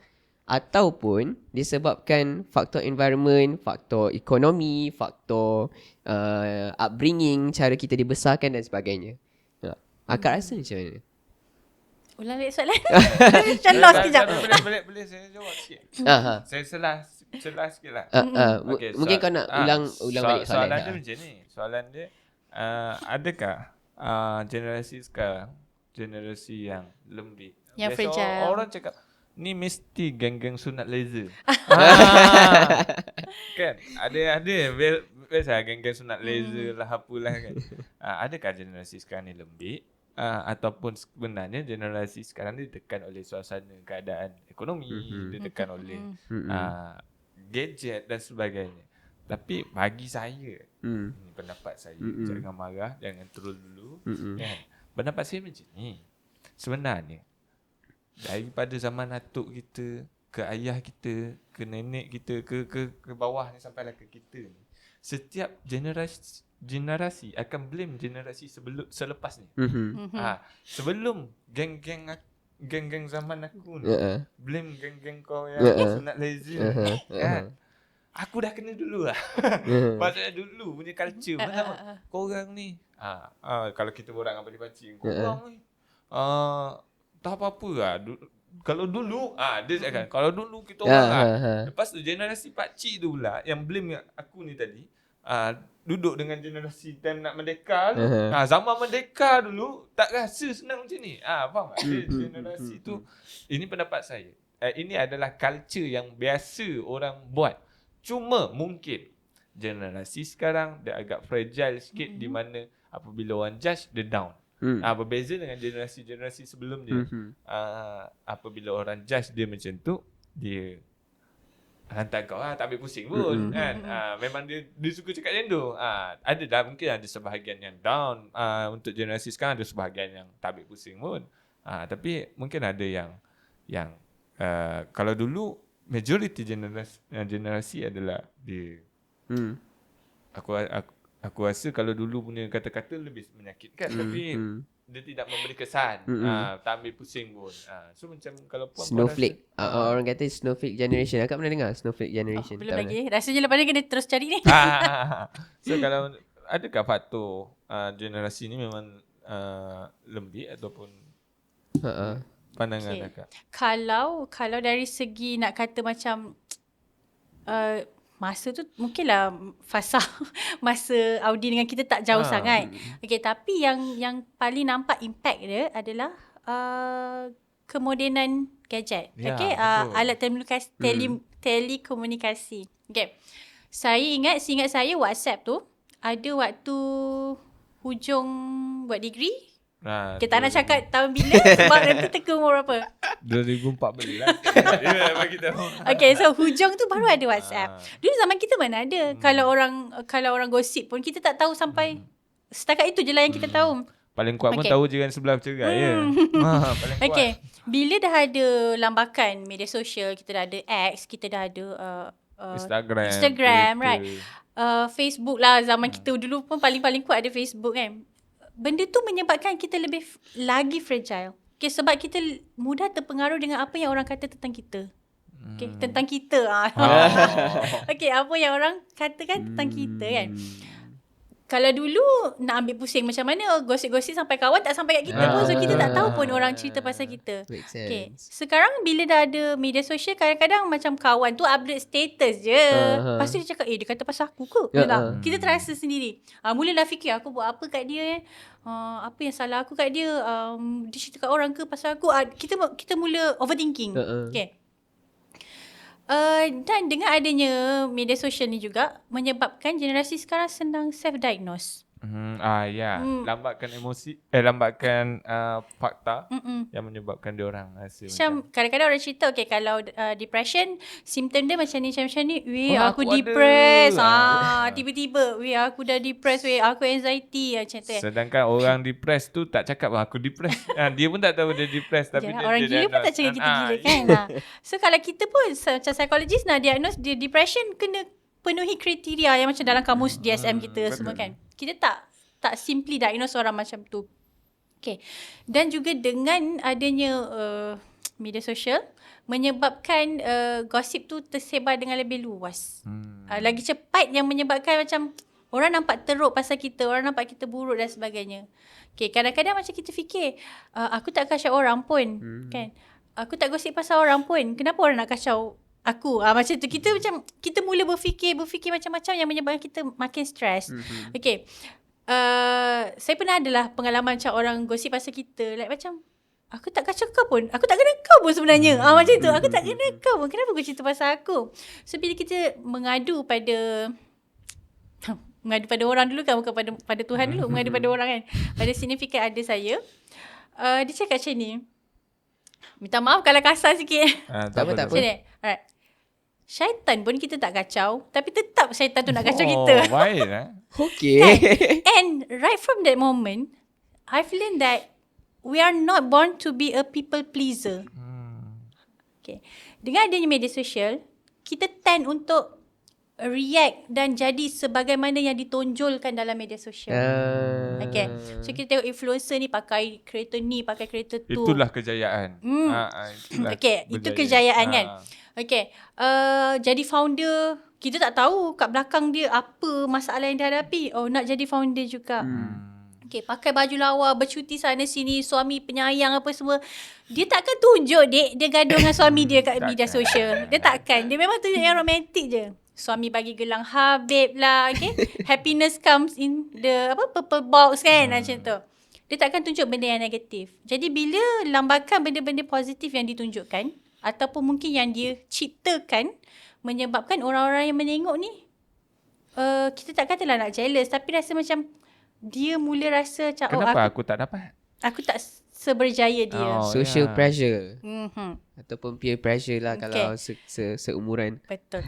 ataupun disebabkan faktor environment, faktor ekonomi, faktor upbringing, cara kita dibesarkan dan sebagainya. Akak rasa macam mana? Ulang balik soalan. Macam lost kejap. Boleh saya jawab sikit. Saya selah sikit lah. Mungkin kau nak ulang balik soalan. Soalan dia macam ni. Soalan dia, adakah generasi sekarang, generasi yang lembik, yang biasa fragile, orang cakap ni mesti geng-geng sunat laser. Kan? Ada biasa geng-geng sunat laser lah apalah kan. Adakah generasi sekarang ni lembik? Ataupun sebenarnya generasi sekarang ni ditekan oleh suasana keadaan ekonomi, ditekan oleh gadget dan sebagainya. Tapi bagi saya, ini pendapat saya, jangan marah, jangan troll dulu. Kan? Pendapat saya macam ni. Sebenarnya daripada zaman atuk kita, ke ayah kita, ke nenek kita, ke bawah ni sampailah ke kita ni, setiap generasi akan blame generasi selepas ni. Sebelum geng-geng zaman aku ni, blame geng-geng kau yang sunat laser kan. Aku dah kena dulu lah. Maksudnya dulu punya culture. Korang ni kalau kita borak dengan pakcik, korang ni tak apa-apa lah. Kalau dulu dia cakap kalau dulu kita orang lepas tu generasi pakcik tu pula yang blame aku ni tadi, duduk dengan generasi time nak merdeka tu. Zaman merdeka dulu tak rasa senang macam ni. Faham tak? Generasi tu, ini pendapat saya. Ini adalah culture yang biasa orang buat. Cuma mungkin generasi sekarang dia agak fragile sikit, di mana apabila orang judge dia down. Berbeza dengan generasi-generasi sebelum dia. Apabila orang judge dia macam tu, dia hantar kau tak ambil pusing pun kan. Memang dia suka cakap macam tu. Ada dah, mungkin ada sebahagian yang down. Untuk generasi sekarang ada sebahagian yang tak ambil pusing pun. Tapi mungkin ada yang kalau dulu majoriti generasi adalah dia. Aku rasa kalau dulu punya kata-kata lebih menyakitkan, tapi dia tidak memberi kesan. Tak ambil pusing pun. So macam kalau puan Snowflake, orang kata Snowflake generation. Akak pernah dengar Snowflake generation? Belum lagi. Rasanya lepas ni kena terus cari ni. So kalau adakah faktor generasi ni memang lembik ataupun pandangan akak? Kalau dari segi nak kata macam masa tu mungkinlah fasa masa Audi dengan kita tak jauh sangat. Tapi yang paling nampak impact dia adalah kemodenan gadget. Alat telekomunikasi. Seingat saya WhatsApp tu ada waktu hujung buat degree. Kita nak cakap tahun bila sebab nanti teka umur berapa. 2014 lah. Bagi tahu. So hujung tu baru ada WhatsApp. Dulu zaman kita mana ada. Kalau orang gosip pun kita tak tahu sampai setakat itu je lah yang kita tahu. Paling kuat pun tahu jiran sebelah bercerai ya. Paling kuat. Bila dah ada lambakan media sosial, kita dah ada X, kita dah ada Instagram, right? Facebook lah, zaman kita dulu pun paling kuat ada Facebook kan. Benda tu menyebabkan kita lebih lagi fragile. Sebab kita mudah terpengaruh dengan apa yang orang kata tentang kita. Tentang kita. Apa yang orang katakan tentang kita kan. Kalau dulu nak ambil pusing macam mana, gosip-gosip sampai kawan tak sampai kat kita pun. So kita tak tahu pun orang cerita pasal kita. Sekarang bila dah ada media sosial, kadang-kadang macam kawan tu update status je. Lepas tu dia cakap, dia kata pasal aku ke? Kita terasa sendiri. Mulalah fikir aku buat apa kat dia. Apa yang salah aku kat dia. Dia cerita kat orang ke pasal aku. Kita mula overthinking. Dan dengan adanya media sosial ni juga menyebabkan generasi sekarang senang self-diagnose. Lambatkan emosi, lambatkan fakta yang menyebabkan dia orang rasa macam kadang-kadang orang cerita kalau depression, simptom dia macam ni, aku depressed. Tiba-tiba aku dah depressed, aku anxiety macam tu. Sedangkan orang depressed tu tak cakap aku depressed. Dia pun tak tahu dia depressed, tapi orang gila pun tak cakap kita gila kan. So kalau kita pun macam psikologis nak diagnose dia depression, kena penuhi kriteria yang macam dalam kamus DSM kita semua kan. kita tak simply diagnose orang macam tu. Okay. Dan juga dengan adanya media sosial menyebabkan gosip tu tersebar dengan lebih luas. Lagi cepat yang menyebabkan macam orang nampak teruk pasal kita, orang nampak kita buruk dan sebagainya. Okay, kadang-kadang macam kita fikir, aku tak kacau orang pun, kan? Aku tak gosip pasal orang pun. Kenapa orang nak kacau aku? Macam tu. Kita mula berfikir macam-macam yang menyebabkan kita makin stres. Okay. Saya pernah adalah pengalaman macam orang gosip pasal kita. Like macam, aku tak kacau kau pun. Aku tak kena kau pun sebenarnya. Macam tu. Aku tak kena kau pun. Kenapa kau cerita pasal aku? So, bila kita mengadu pada orang dulu kan, bukan pada Tuhan dulu. Mengadu pada orang kan. Pada signifikan ada saya. Dia cakap macam ni. Minta maaf kalau kasar sikit. Tak apa. Macam ni. Alright. Syaitan pun kita tak kacau, tapi tetap syaitan tu nak kacau kita. Baik Okay. Kan? And right from that moment, I've learned that we are not born to be a people pleaser. Okay. Dengan adanya media sosial, kita tend untuk react dan jadi sebagaimana yang ditonjolkan dalam media sosial. Okay. So kita tengok influencer ni pakai kereta ni, pakai kereta tu. Itulah kejayaan. Itulah Okay, itu kejayaan kan. Okay, jadi founder, kita tak tahu kat belakang dia apa masalah yang dia hadapi. Nak jadi founder juga. Okay, pakai baju lawa, bercuti sana sini, suami penyayang apa semua. Dia takkan tunjuk dia gaduh dengan suami dia kat media sosial. Dia takkan. Dia memang tunjuk yang romantik je. Suami bagi gelang Habib lah, okay. Happiness comes in the purple box kan, macam tu. Dia takkan tunjuk benda yang negatif. Jadi bila lambakan benda-benda positif yang ditunjukkan, ataupun mungkin yang dia ciptakan, menyebabkan orang-orang yang menengok ni, kita tak katalah nak jealous, tapi rasa macam dia mula rasa macam, kenapa aku tak dapat? Aku tak seberjaya dia. Social pressure. Ataupun peer pressure lah kalau seumuran. Betul.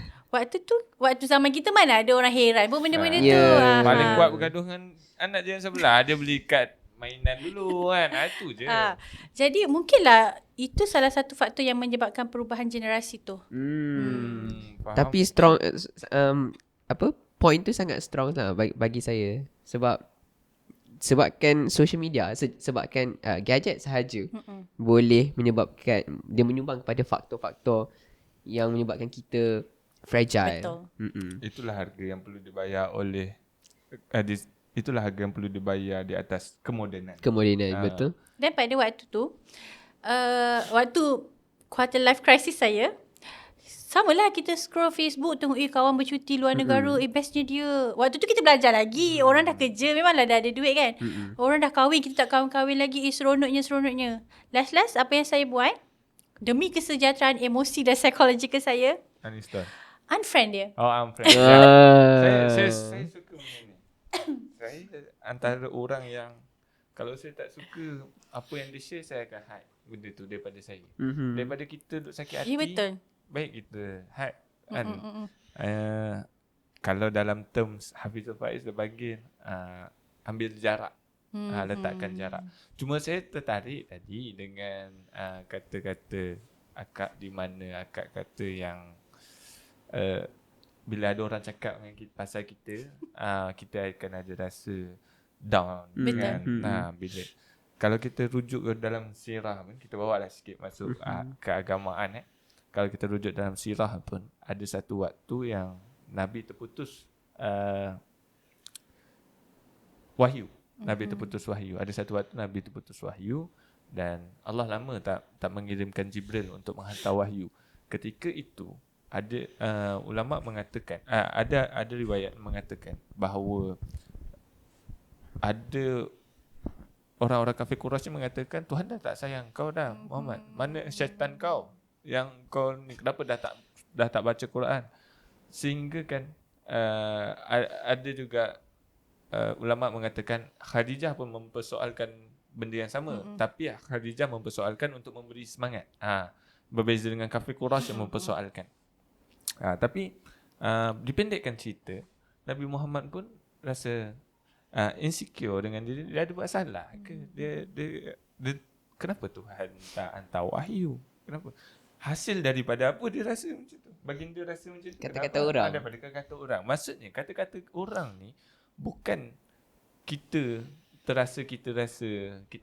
Waktu zaman kita mana ada orang heran pun benda-benda tu. Paling kuat bergaduh dengan anak jiran sebelah. Dia beli kad mainan dulu kan. Itu je. Jadi mungkinlah itu salah satu faktor yang menyebabkan perubahan generasi tu. Tapi strong point tu sangat strong lah bagi saya. Sebabkan social media, sebabkan gadget sahaja boleh menyebabkan, dia menyumbang kepada faktor-faktor yang menyebabkan kita fragile. Betul. Itulah harga yang perlu dibayar oleh itulah harga yang perlu dibayar di atas kemodenan. Betul. Dan pada waktu tu, waktu quarter life crisis saya, samalah kita scroll Facebook tengok kawan bercuti luar negara, bestnya dia. Waktu tu kita belajar lagi, orang dah kerja, memanglah dah ada duit kan. Orang dah kahwin, kita tak kahwin lagi, seronoknya. Last apa yang saya buat, demi kesejahteraan emosi dan psikologikal saya, unfriend dia. Unfriend. Saya suka benda ni. Saya antara orang yang kalau saya tak suka apa yang dia share, saya akan hide benda tu daripada saya. Daripada kita duk sakit hati. Ya, betul. Baik kita hide kan. Kalau dalam terms Hafizul Faiz dia bagi ambil jarak. Letakkan jarak. Cuma saya tertarik tadi dengan kata-kata akak, di mana akak kata yang bila ada orang cakap dengan kita, pasal kita, kita akan ada rasa down. Kan? Bila kalau kita rujuk ke dalam sirah pun, kita bawa lah sikit masuk keagamaan. Kalau kita rujuk dalam sirah pun, ada satu waktu yang Nabi terputus wahyu. Nabi terputus wahyu. Ada satu waktu Nabi terputus wahyu dan Allah lama tak mengirimkan Jibril untuk menghantar wahyu. Ketika itu ada ulama mengatakan, ada riwayat mengatakan bahawa ada orang-orang kafir Quraisy mengatakan, Tuhan dah tak sayang kau dah Muhammad. Mana syaitan kau yang kau ni, kenapa dah tak baca Quran? Sehingga kan ada juga ulama mengatakan Khadijah pun mempersoalkan benda yang sama, tapi Khadijah mempersoalkan untuk memberi semangat. Berbeza dengan kafir Quraisy yang mempersoalkan. Tapi dipendekkan cerita, Nabi Muhammad pun rasa insecure dengan diri dia ada buat salah ke? Dia kenapa Tuhan tak hantar wahyu? Kenapa? Hasil daripada apa dia rasa macam tu? Baginda rasa macam tu. Kata-kata orang. Daripada kata-kata orang. Maksudnya kata-kata orang ni bukan kita rasa kita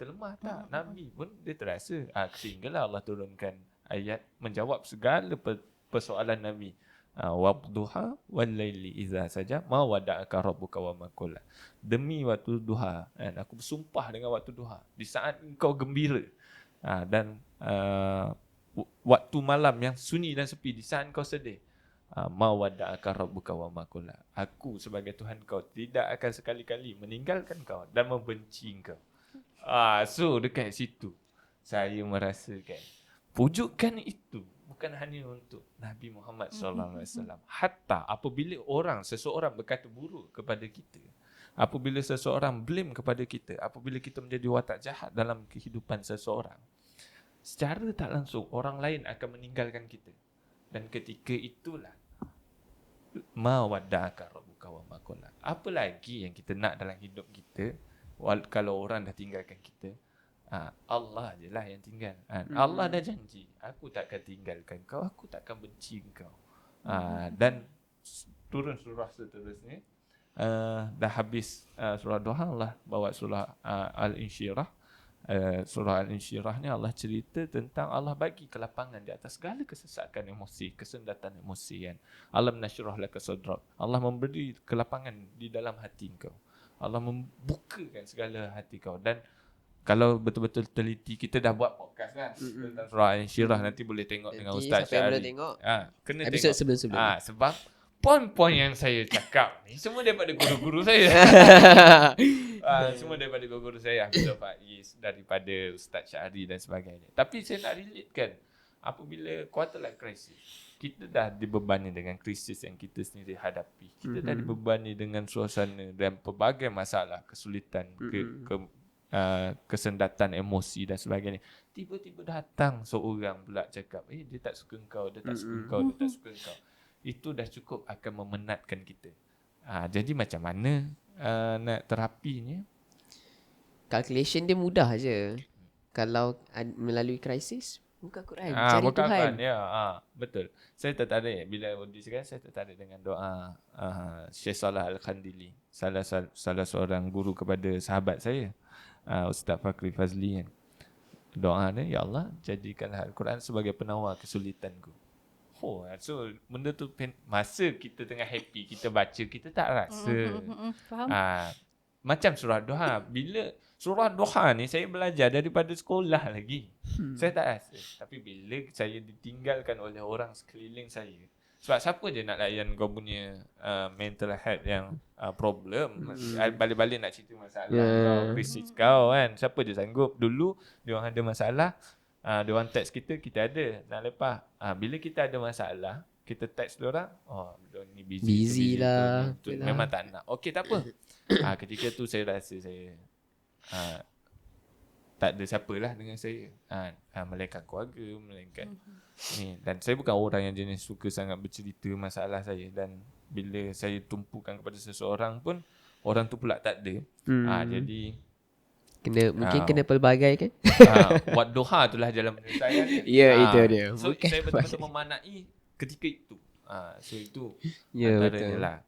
lemah tak? Nabi pun dia terasa. Sehinggalah Allah turunkan ayat menjawab segala persoalan Nabi. Wadduha wal laili idza saja ma wada'aka rabbuka wa ma qala. Demi waktu duha, aku bersumpah dengan waktu duha, di saat engkau gembira. Dan waktu malam yang sunyi dan sepi, di saat engkau sedih. Ma wada'aka rabbuka wa ma qala. Aku sebagai Tuhan kau tidak akan sekali-kali meninggalkan kau dan membenci kau. So dekat situ saya merasakan pujukan itu bukan hanya untuk Nabi Muhammad sallallahu alaihi wasallam. Hatta apabila seseorang berkata buruk kepada kita, apabila seseorang blame kepada kita, apabila kita menjadi watak jahat dalam kehidupan seseorang, secara tak langsung orang lain akan meninggalkan kita. Dan ketika itulah ma wadda'aka rabbuka wa ma qala. Apa lagi yang kita nak dalam hidup kita kalau orang dah tinggalkan kita? Allah je lah yang tinggal. Allah dah janji, aku takkan tinggalkan kau, aku takkan benci kau. Dan turun surah seterusnya. Dah habis surah Duha, Allah bawa surah Al-Insyirah. Surah Al-Insyirah ni Allah cerita tentang Allah bagi kelapangan di atas segala kesesakan emosi, kesendatan emosi kan. Alam nasyrah laka sadrak. Allah memberi kelapangan di dalam hati kau. Allah membukakan segala hati kau. Dan kalau betul-betul teliti, kita dah buat podcast kan tentang surah Al-Insyirah, nanti boleh tengok nanti dengan Ustaz Syahri. Kena episod tengok sebelum-sebelum. Sebab poin-poin yang saya cakap ni semua daripada guru-guru saya. Semua daripada guru-guru saya, Hafiz Faiz, daripada Ustaz Syahri dan sebagainya. Tapi saya nak relate kan, apabila quarter life crisis, kita dah dibebani dengan krisis yang kita sendiri hadapi. Kita dah dibebani dengan suasana dan pelbagai masalah, kesulitan, kesendatan emosi dan sebagainya. Tiba-tiba datang seorang pula cakap, dia tak suka kau, dia tak suka kau, dia tak suka kau. Itu dah cukup akan memenatkan kita. Jadi macam mana nak terapinya? Calculation dia mudah je. Kalau melalui krisis, buka Quran, cari buka Tuhan. Quran, ya, betul. Saya tertarik bila disikan, saya tertarik dengan doa Syekh Salah Al-Khandili, salah seorang guru kepada sahabat saya, Ustaz Fakri Fazli kan. Doa dia, ya Allah, jadikanlah Al-Quran sebagai penawar kesulitanku. So benda tu masa kita tengah happy, kita baca, kita tak rasa. Faham? Macam surah Duha. Bila surah Duha ni saya belajar daripada sekolah lagi. Saya tak rasa. Tapi bila saya ditinggalkan oleh orang sekeliling saya, sebab siapa je nak layan kau punya mental health yang problem, balik-balik nak cerita masalah kau, krisis kau kan, siapa je sanggup. Dulu diorang ada masalah, diorang teks kita ada nak lepas. Bila kita ada masalah, kita teks diorang, diorang ni busy lah. Memang tak nak. Okey, tak apa. Ketika tu saya rasa saya tak ada siapalah dengan saya. Melainkan keluarga, melainkan ni. Dan saya bukan orang yang jenis suka sangat bercerita masalah saya. Dan bila saya tumpukan kepada seseorang pun, orang tu pula tak ada. Jadi mungkin kena pelbagai kan. Buat doha itulah jalan penyelesaian. Itu dia. So saya betul-betul memanai ketika itu. So itu betul lah.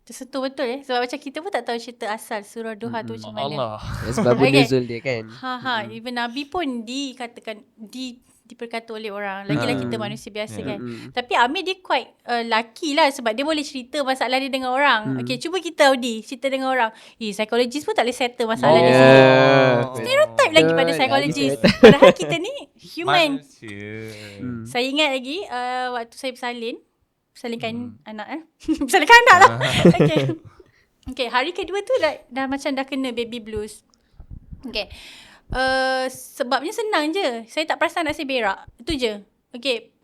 Tersentuh betul sebab macam kita pun tak tahu cerita asal surah Duha tu macam mana. Allah. Sebab nuzul dia kan. Even Nabi pun dikatakan diperkata oleh orang. Lagilah kita manusia biasa kan. Tapi Amir dia quite lucky lah sebab dia boleh cerita masalah dia dengan orang. Okay, cuba kita cerita dengan orang. Psychologist pun tak boleh settle masalah dia sendiri. Stereotype lagi pada psychologist. Padahal kita ni human. Saya ingat lagi waktu saya bersalinkan anak bersalinkan anak lah. Okay, hari kedua tu dah macam dah kena baby blues. Okay. Sebabnya senang je. Saya tak perasan nak saya berak. Itu je. Okay.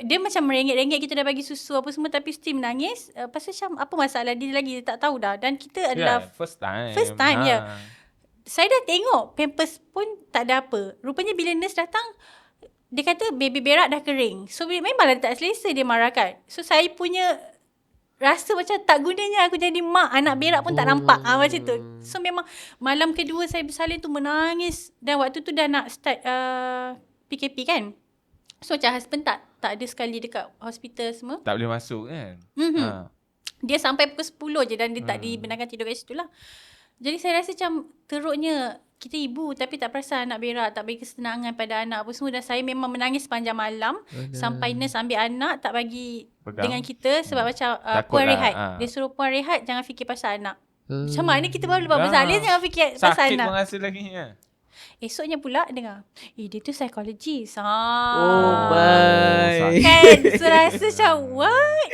Dia macam merengek-rengek, kita dah bagi susu apa semua tapi still menangis. Pasal macam apa masalah dia lagi, dia tak tahu dah. Dan kita adalah first time. Saya dah tengok Pampers pun tak ada apa. Rupanya bila nurse datang, dia kata baby berak dah kering. So memanglah tak selesa dia marahkan. So saya punya rasa macam tak gunanya aku jadi mak, anak berak pun tak nampak. Macam tu. So memang malam kedua saya bersalin tu menangis. Dan waktu tu dah nak start PKP kan. So macam husband tak ada sekali dekat hospital semua. Tak boleh masuk kan. Dia sampai pukul 10 je dan dia tak dibenarkan tidur kat situ lah. Jadi saya rasa macam teruknya kita ibu tapi tak perasan anak berak, tak bagi kesenangan pada anak apa semua. Dan saya memang menangis sepanjang malam sampai nurse ambil anak tak bagi Pegang. dengan kita sebab macam Takut puan lah, rehat. Dia suruh puan rehat, jangan fikir pasal anak. Macam mana kita baru lepas bersalin jangan fikir pasal Sakit anak. pun rasa lagi ya. Esoknya pula dengar, dia tu psikologis. Oh my. Kan, so rasa macam, what?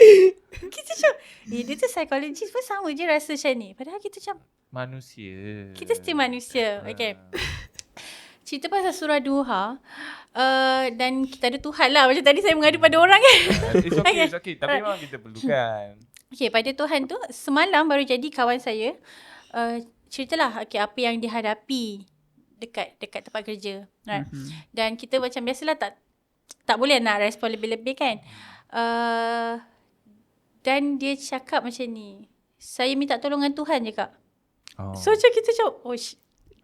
Kita macam, dia tu psikologis pun sama je rasa macam ni. Padahal kita macam, Manusia. kita still manusia. Okay. Cerita pasal surah Duha. Dan kita ada Tuhan lah. Macam tadi saya mengadu pada orang kan. It's okay. Tapi memang kita perlukan. Okay, pada Tuhan tu, semalam baru jadi kawan saya. Ceritalah okay, apa yang dihadapi dekat tempat kerja. Right? Dan kita macam biasalah tak boleh nak respon lebih-lebih kan. Dan dia cakap macam ni. Saya minta tolongan Tuhan je kak. So macam kita macam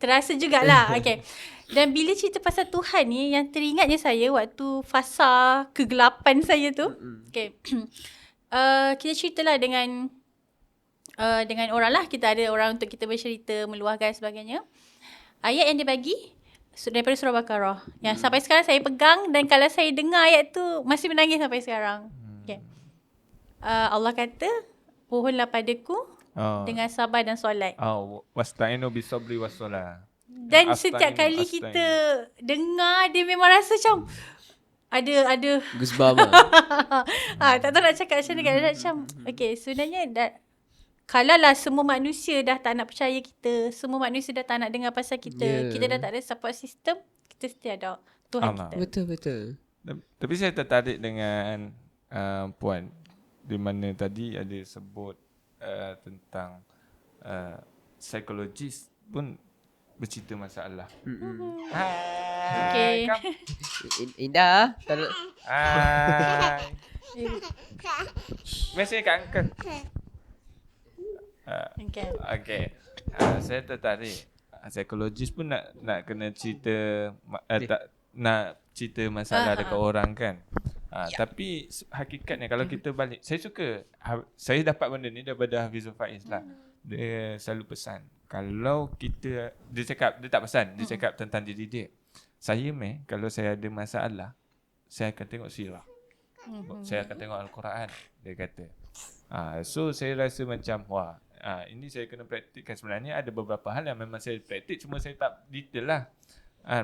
terasa jugalah. Okay. Dan bila cerita pasal Tuhan ni, yang teringatnya saya waktu fasa kegelapan saya tu. Okay. Kita ceritalah dengan orang lah. Kita ada orang untuk kita bercerita, meluahkan sebagainya. Ayat yang dia bagi daripada surah Baqarah. Yang sampai sekarang saya pegang dan kalau saya dengar ayat tu masih menangis sampai sekarang. Okay. Allah kata, pohonlah padaku dengan sabar dan solat. Wasta'inu bisabri wassalah. Dan setiap kali kita dengar, dia memang rasa macam ada Goosebump tak tahu nak cakap macam mana. Macam okay, sebenarnya kalau lah semua manusia dah tak nak percaya kita, semua manusia dah tak nak dengar pasal kita, kita dah tak ada support system, kita still ada Tuhan kita. Betul. Tapi saya tertarik dengan Puan di mana tadi ada sebut tentang psikologis pun bercerita masalah. Okay. Indah. Hai. Mesej kat uncle. Okay. Saya tertarik. Psikologis pun nak kena cerita tak nak cerita masalah dekat orang kan. Tapi hakikatnya kalau kita balik, saya dapat benda ni daripada Hafizul Faiz lah. Dia selalu pesan, kalau kita, dia tak pesan, dia cakap tentang diri dia. Saya kalau saya ada masalah, saya akan tengok sirah. Saya akan tengok Al-Quran, dia kata. So saya rasa macam ini saya kena praktikkan. Sebenarnya ada beberapa hal yang memang saya praktik, cuma saya tak detail lah.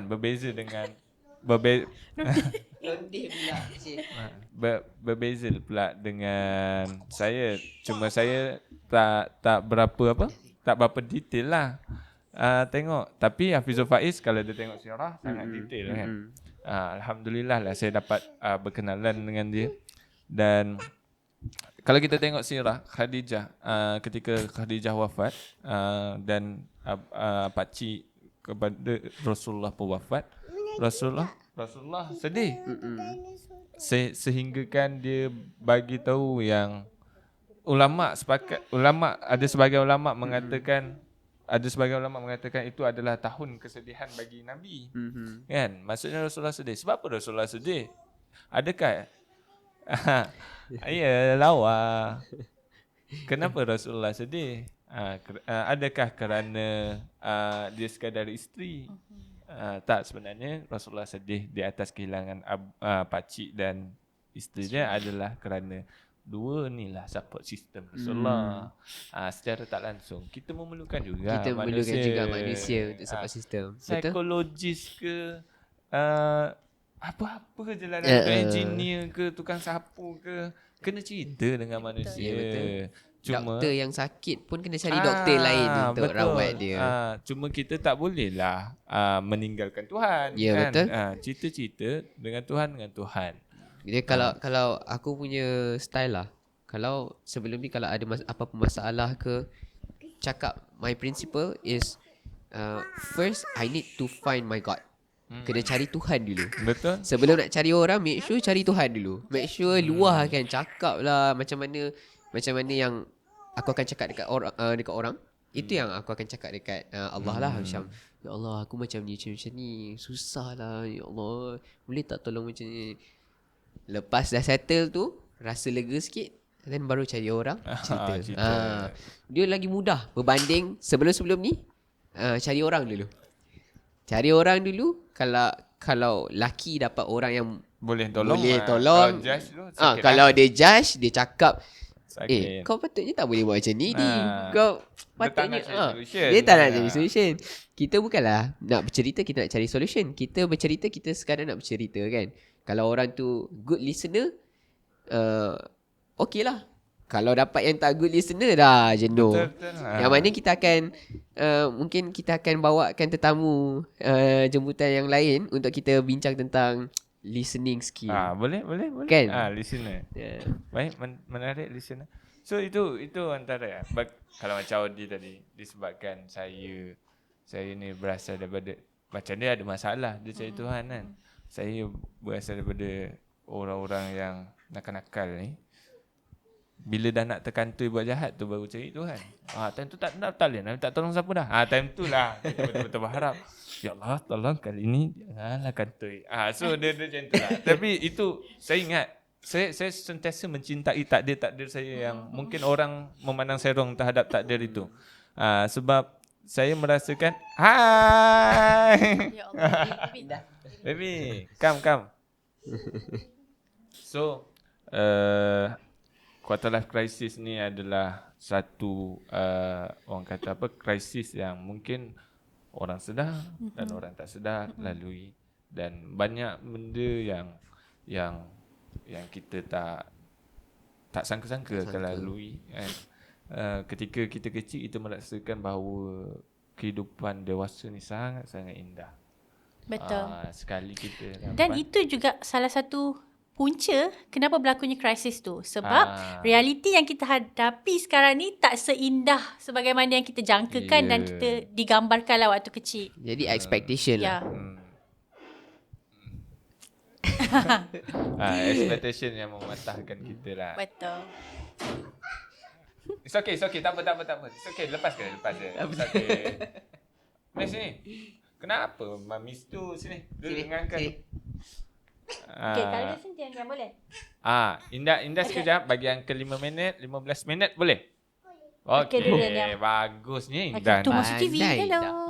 Berbeza dengan berbeza pula dengan saya. Cuma saya tak berapa detail lah tengok. Tapi Hafizul Faiz kalau dia tengok sirah sangat detail kan. Alhamdulillah lah saya dapat berkenalan dengan dia. Dan kalau kita tengok sirah Khadijah, ketika Khadijah wafat dan pakcik kepada Rasulullah pun wafat, Rasulullah sedih. Sehinggakan dia bagi tahu yang ada sebagian ulama mengatakan itu adalah tahun kesedihan bagi Nabi. Kan? Maksudnya Rasulullah sedih. Sebab apa Rasulullah sedih? Adakah ya lawa. Kenapa Rasulullah sedih? Adakah kerana dia sekadar isteri? Tak, sebenarnya Rasulullah sedih di atas kehilangan pakcik dan isteri dia adalah kerana dua ni lah support system Rasulullah. Secara tak langsung kita memerlukan juga manusia untuk support system. Psikologis ke apa-apa je lah, engineer ke tukang sapu ke, kena cerita dengan manusia. Cuma doktor yang sakit pun kena cari doktor lain untuk rawat dia. Cuma kita tak boleh lah meninggalkan Tuhan. Kan? Betul. Cerita-cerita dengan Tuhan. Jadi kalau aku punya style lah, kalau sebelum ni kalau ada apa-apa masalah ke, cakap my principle is first I need to find my God. Kena cari Tuhan dulu. Betul. Sebelum nak cari orang, make sure cari Tuhan dulu. Make sure luahkan, cakap lah macam mana yang aku akan cakap dekat orang. Itu yang aku akan cakap dekat Allah lah. Macam, ya Allah, aku macam ni, susah lah. Ya Allah, boleh tak tolong macam ni. Lepas dah settle tu, rasa lega sikit, then baru cari orang cerita. cerita. Dia lagi mudah berbanding sebelum-sebelum ni. Cari orang dulu. Cari orang dulu. Kalau laki dapat orang yang Boleh tolong. tolong. Kalau judge tu, Kalau dia judge, dia cakap, sakit. kau patutnya tak boleh buat macam ni. Dia Kau tak patutnya nak cari solution. dia tak nak cari solution. Kita bukanlah nak bercerita, kita nak cari solution. Kita bercerita, kita sekadar nak bercerita kan. Kalau orang tu good listener, okay lah. Kalau dapat yang tak good listener, dah jenuh. Betul. Yang mana kita akan mungkin kita akan bawakan tetamu jemputan yang lain untuk kita bincang tentang listening skill. Boleh. Kan? Listener. Yeah. Baik, menarik listener. So itu antara kalau macam Audi tadi, disebabkan saya ni berasal daripada, macam dia ada masalah, dia cari Tuhan kan. Saya berasal daripada orang-orang yang nakal-nakal ni. Bila dah nak terkantoi buat jahat tu baru cari Tuhan. Time tu tak boleh, tak tolong siapa dah. Time tu lah kita betul-betul berharap, ya Allah tolong kali ni janganlah kantoi. So dia macam tu lah. Tapi itu saya ingat, saya sentiasa mencintai takdir saya yang mungkin orang memandang saya wrong terhadap takdir itu. Sebab saya merasakan, hai. Ya Allah. Baby, come. So, quarter life crisis ni adalah satu orang kata apa, krisis yang mungkin orang sedar dan orang tak sedar lalui, dan banyak benda yang kita tak sangka-sangka akan lalui kan. Ketika kita kecil, kita merasakan bahawa kehidupan dewasa ni sangat-sangat indah. Betul. Sekali kita Dan itu juga salah satu punca kenapa berlakunya krisis tu. Sebab realiti yang kita hadapi sekarang ni tak seindah sebagaimana yang kita jangkakan dan kita digambarkan lah waktu kecil. Jadi expectation lah. Expectation yang mematahkan kita lah. Betul. It's okay. Tak apa. It's okay, lepas je. It's okay. Mari sini. Kenapa? Mamis tu sini. Duduk dengan Uncle. Okay, kalau dia sini jangan boleh. Indah sekejap. Bagi Uncle 5 minit, 15 minit boleh? Okey, dia. Bagusnya Indah. Tu masuk TV. Hello.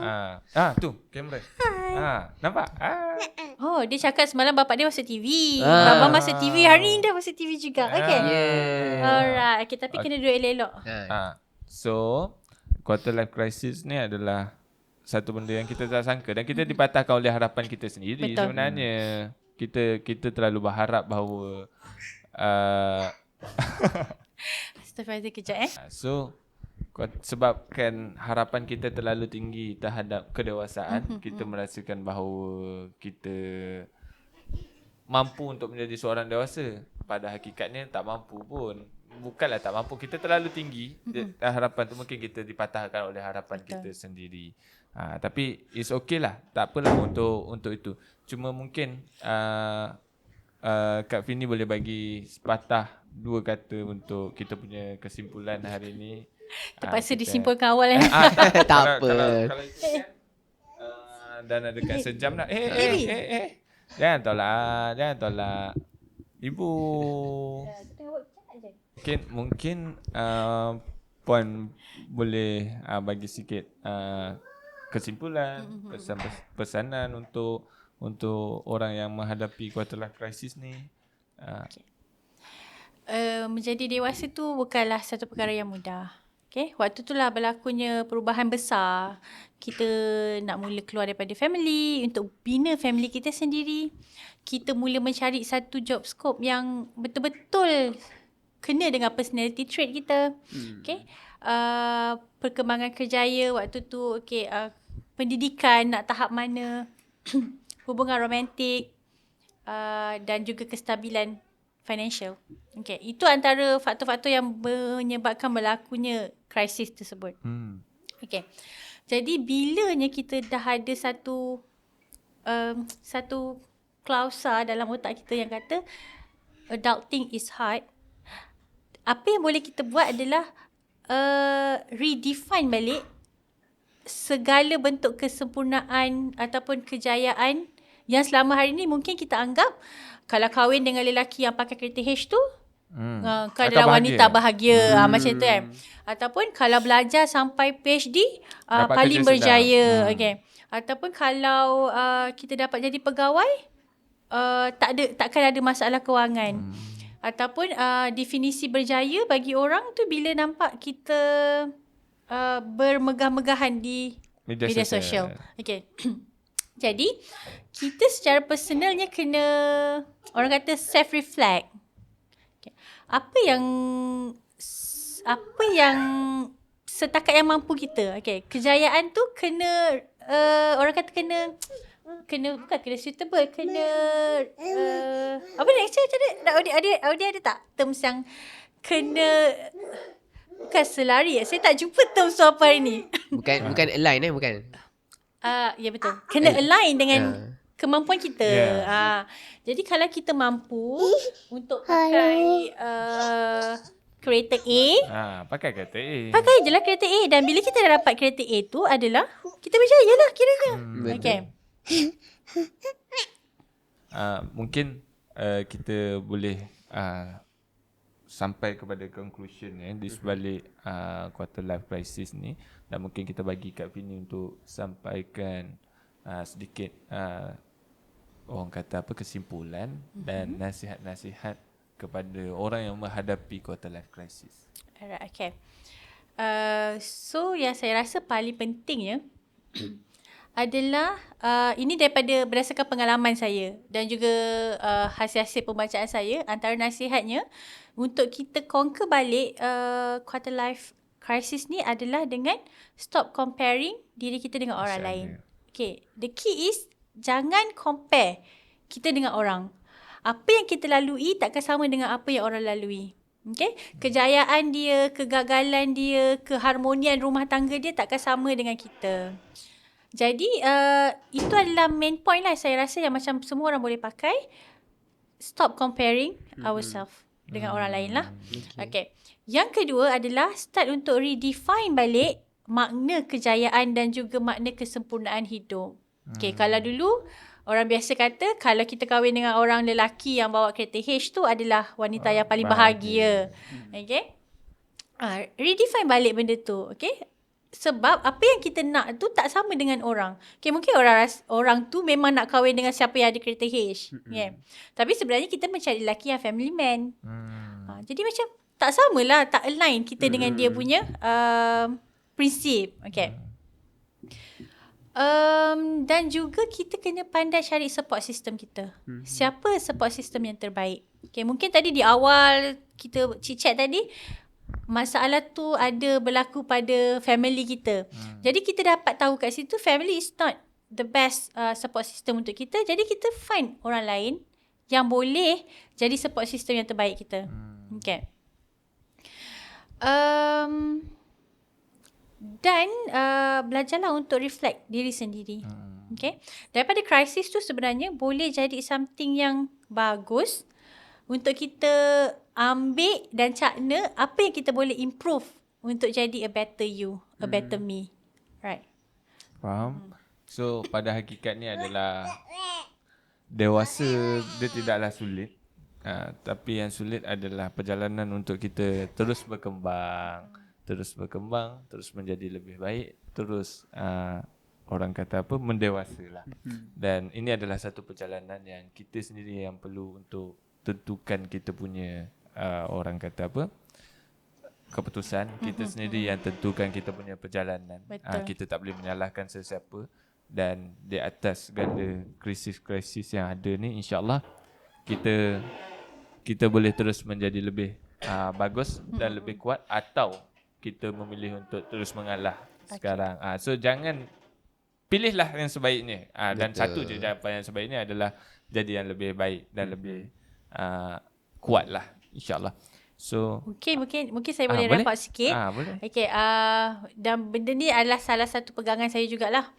Tu kamera. Nampak? Oh, dia cakap semalam bapak dia masuk TV. Bapa masuk TV. Hari ni Indah masuk TV juga. Okay. Alright. Okay, tapi kena duduk elok-elok. So, quarter life crisis ni adalah satu benda yang kita tak sangka, dan kita dipatahkan oleh harapan kita sendiri. Betul. Sebenarnya kita terlalu berharap bahawa Astaghfirullah, kejap So sebabkan harapan kita terlalu tinggi terhadap kedewasaan, kita merasakan bahawa kita mampu untuk menjadi seorang dewasa. Pada hakikatnya tak mampu pun. Bukanlah tak mampu, kita terlalu tinggi. Harapan tu mungkin kita dipatahkan oleh harapan kita sendiri. Tapi it's okay lah, tak apalah untuk itu. Cuma mungkin Kak Fini boleh bagi sepatah 2 kata untuk kita punya kesimpulan hari ni. Terpaksa disimpulkan awal Tak apa. Kalau itu kan, dan ada dekat sejam dah. Jangan tolak. Ibu. Mungkin Puan boleh bagi sikit kesimpulan, pesanan untuk orang yang menghadapi quarter life crisis ni. Menjadi dewasa tu bukanlah satu perkara yang mudah. Okay? Waktu tu lah berlakunya perubahan besar. Kita nak mula keluar daripada family untuk bina family kita sendiri. Kita mula mencari satu job scope yang betul-betul kena dengan personality trait kita. Okay? Perkembangan kerjaya waktu tu, okay, pendidikan nak tahap mana, hubungan romantik, dan juga kestabilan financial. Okay, itu antara faktor-faktor yang menyebabkan berlakunya krisis tersebut. Okay, jadi bilanya kita dah ada satu klausa dalam otak kita yang kata adulting is hard, apa yang boleh kita buat adalah redefine balik segala bentuk kesempurnaan ataupun kejayaan yang selama hari ni mungkin kita anggap kalau kahwin dengan lelaki yang pakai kereta H tu Kalau wanita bahagia macam tu kan. Ataupun kalau belajar sampai PhD paling berjaya. Okay. Ataupun kalau kita dapat jadi pegawai, takkan ada masalah kewangan. Ataupun definisi berjaya bagi orang tu bila nampak kita bermegah-megahan di media sosial. Okay. Jadi kita secara personalnya kena, orang kata, self-reflect. Okay. Apa yang setakat yang mampu kita. Okay. Kejayaan tu kena orang kata kena bukan kena suitable, kena apa ni actually Audi ada tak terms yang kena, bukan selari, saya tak jumpa terms tu apa hari ni. Bukan align bukan. Ya betul. Kena align dengan kemampuan kita. Jadi kalau kita mampu untuk pakai kereta A, pakai kereta A. Pakai je lah kereta A. Dan bila kita dah dapat kereta A tu adalah kita berjaya lah kiranya. Okay. Mungkin kita boleh sampai kepada conclusion di sebalik quarter life crisis ni, dan mungkin kita bagi Kak Fini untuk sampaikan sedikit orang kata apa, kesimpulan dan nasihat-nasihat kepada orang yang menghadapi quarter life crisis. Alright, okay. So yang saya rasa paling penting adalah ini berdasarkan pengalaman saya dan juga hasil-hasil pembacaan saya. Antara nasihatnya untuk kita conquer balik quarter life crisis ni adalah dengan stop comparing diri kita dengan orang lain. Okay, the key is jangan compare kita dengan orang. Apa yang kita lalui takkan sama dengan apa yang orang lalui. Okay? Kejayaan dia, kegagalan dia, keharmonian rumah tangga dia takkan sama dengan kita. Jadi itu adalah main point lah saya rasa yang macam semua orang boleh pakai. Stop comparing ourselves dengan orang lain lah. Okay. Yang kedua adalah start untuk redefine balik makna kejayaan dan juga makna kesempurnaan hidup. Okay, kalau dulu orang biasa kata kalau kita kahwin dengan orang lelaki yang bawa kereta H tu adalah wanita yang paling bahagia. Okay. Redefine balik benda tu. Okay. Sebab apa yang kita nak tu tak sama dengan orang. Okay, mungkin orang tu memang nak kahwin dengan siapa yang ada kereta H. Yeah. Tapi sebenarnya kita mencari lelaki yang family man. Jadi macam tak samalah, tak align kita dengan dia punya prinsip. Okay. Dan juga kita kena pandai cari support system kita. Siapa support system yang terbaik? Okay, mungkin tadi di awal kita chit-chat tadi, masalah tu ada berlaku pada family kita. Jadi kita dapat tahu kat situ family is not the best support system untuk kita. Jadi kita find orang lain yang boleh jadi support system yang terbaik kita. Okay. Dan belajarlah untuk reflect diri sendiri. Okay. Daripada krisis tu sebenarnya boleh jadi something yang bagus untuk kita ambil dan cakna apa yang kita boleh improve untuk jadi a better you, a better me. Right. Faham? So pada hakikatnya adalah dewasa dia tidaklah sulit. Tapi yang sulit adalah perjalanan untuk kita terus berkembang, terus menjadi lebih baik, terus orang kata apa, mendewasalah. Dan ini adalah satu perjalanan yang kita sendiri yang perlu untuk tentukan kita punya orang kata apa, keputusan. Kita sendiri yang tentukan kita punya perjalanan. Kita tak boleh menyalahkan sesiapa. Dan di atas segala krisis-krisis yang ada ni, insyaAllah kita boleh terus menjadi lebih bagus dan lebih kuat, atau kita memilih untuk terus mengalah sekarang. So jangan, pilihlah yang sebaiknya. Dan satu je jawapan yang sebaiknya adalah jadi yang lebih baik dan lebih kuat lah, insyaAllah. So mungkin saya boleh wrap up sikit. Boleh. Okay, dan benda ni adalah salah satu pegangan saya jugalah.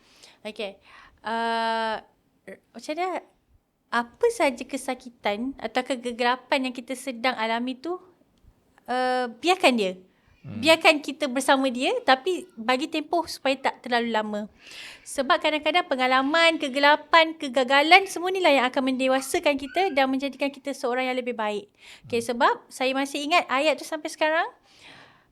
Okay, macam mana, apa saja kesakitan atau kegelapan yang kita sedang alami tu, biarkan dia. Biarkan kita bersama dia tapi bagi tempoh supaya tak terlalu lama. Sebab kadang-kadang pengalaman, kegelapan, kegagalan semua ni lah yang akan mendewasakan kita dan menjadikan kita seorang yang lebih baik. Okay, sebab saya masih ingat ayat tu sampai sekarang.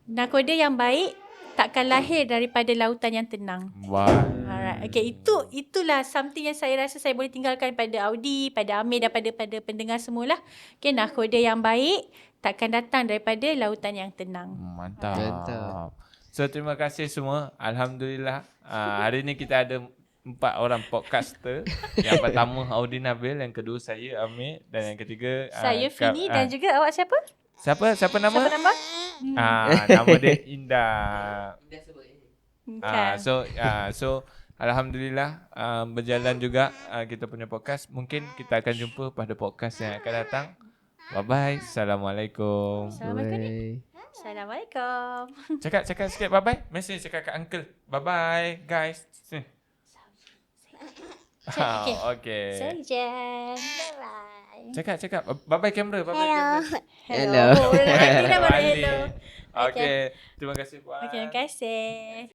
Nakoda yang baik takkan lahir daripada lautan yang tenang. Wah. Alright. Okay, itulah something yang saya rasa saya boleh tinggalkan pada Audi, pada Amir dan pada pendengar semualah. Okay, nakoda yang baik takkan datang daripada lautan yang tenang. Mantap. So terima kasih semua. Alhamdulillah. Hari ni kita ada 4 orang podcaster. Yang pertama Audi Nabil, yang kedua saya Amir dan yang ketiga Saya Fini dan juga awak siapa? Siapa nama? Siapa nama? Nama dia Indah. Okay. So alhamdulillah berjalan juga kita punya podcast. Mungkin kita akan jumpa pada podcast yang akan datang. Bye-bye. Assalamualaikum. Assalamualaikum. Cakap sikit bye-bye. Mesti cakap kat uncle. Bye-bye guys. Okay. Saja. Bye-bye. Cakap. Bye-bye kamera. Hello. Hello. Okay. Terima kasih. Bye. Okay, terima kasih.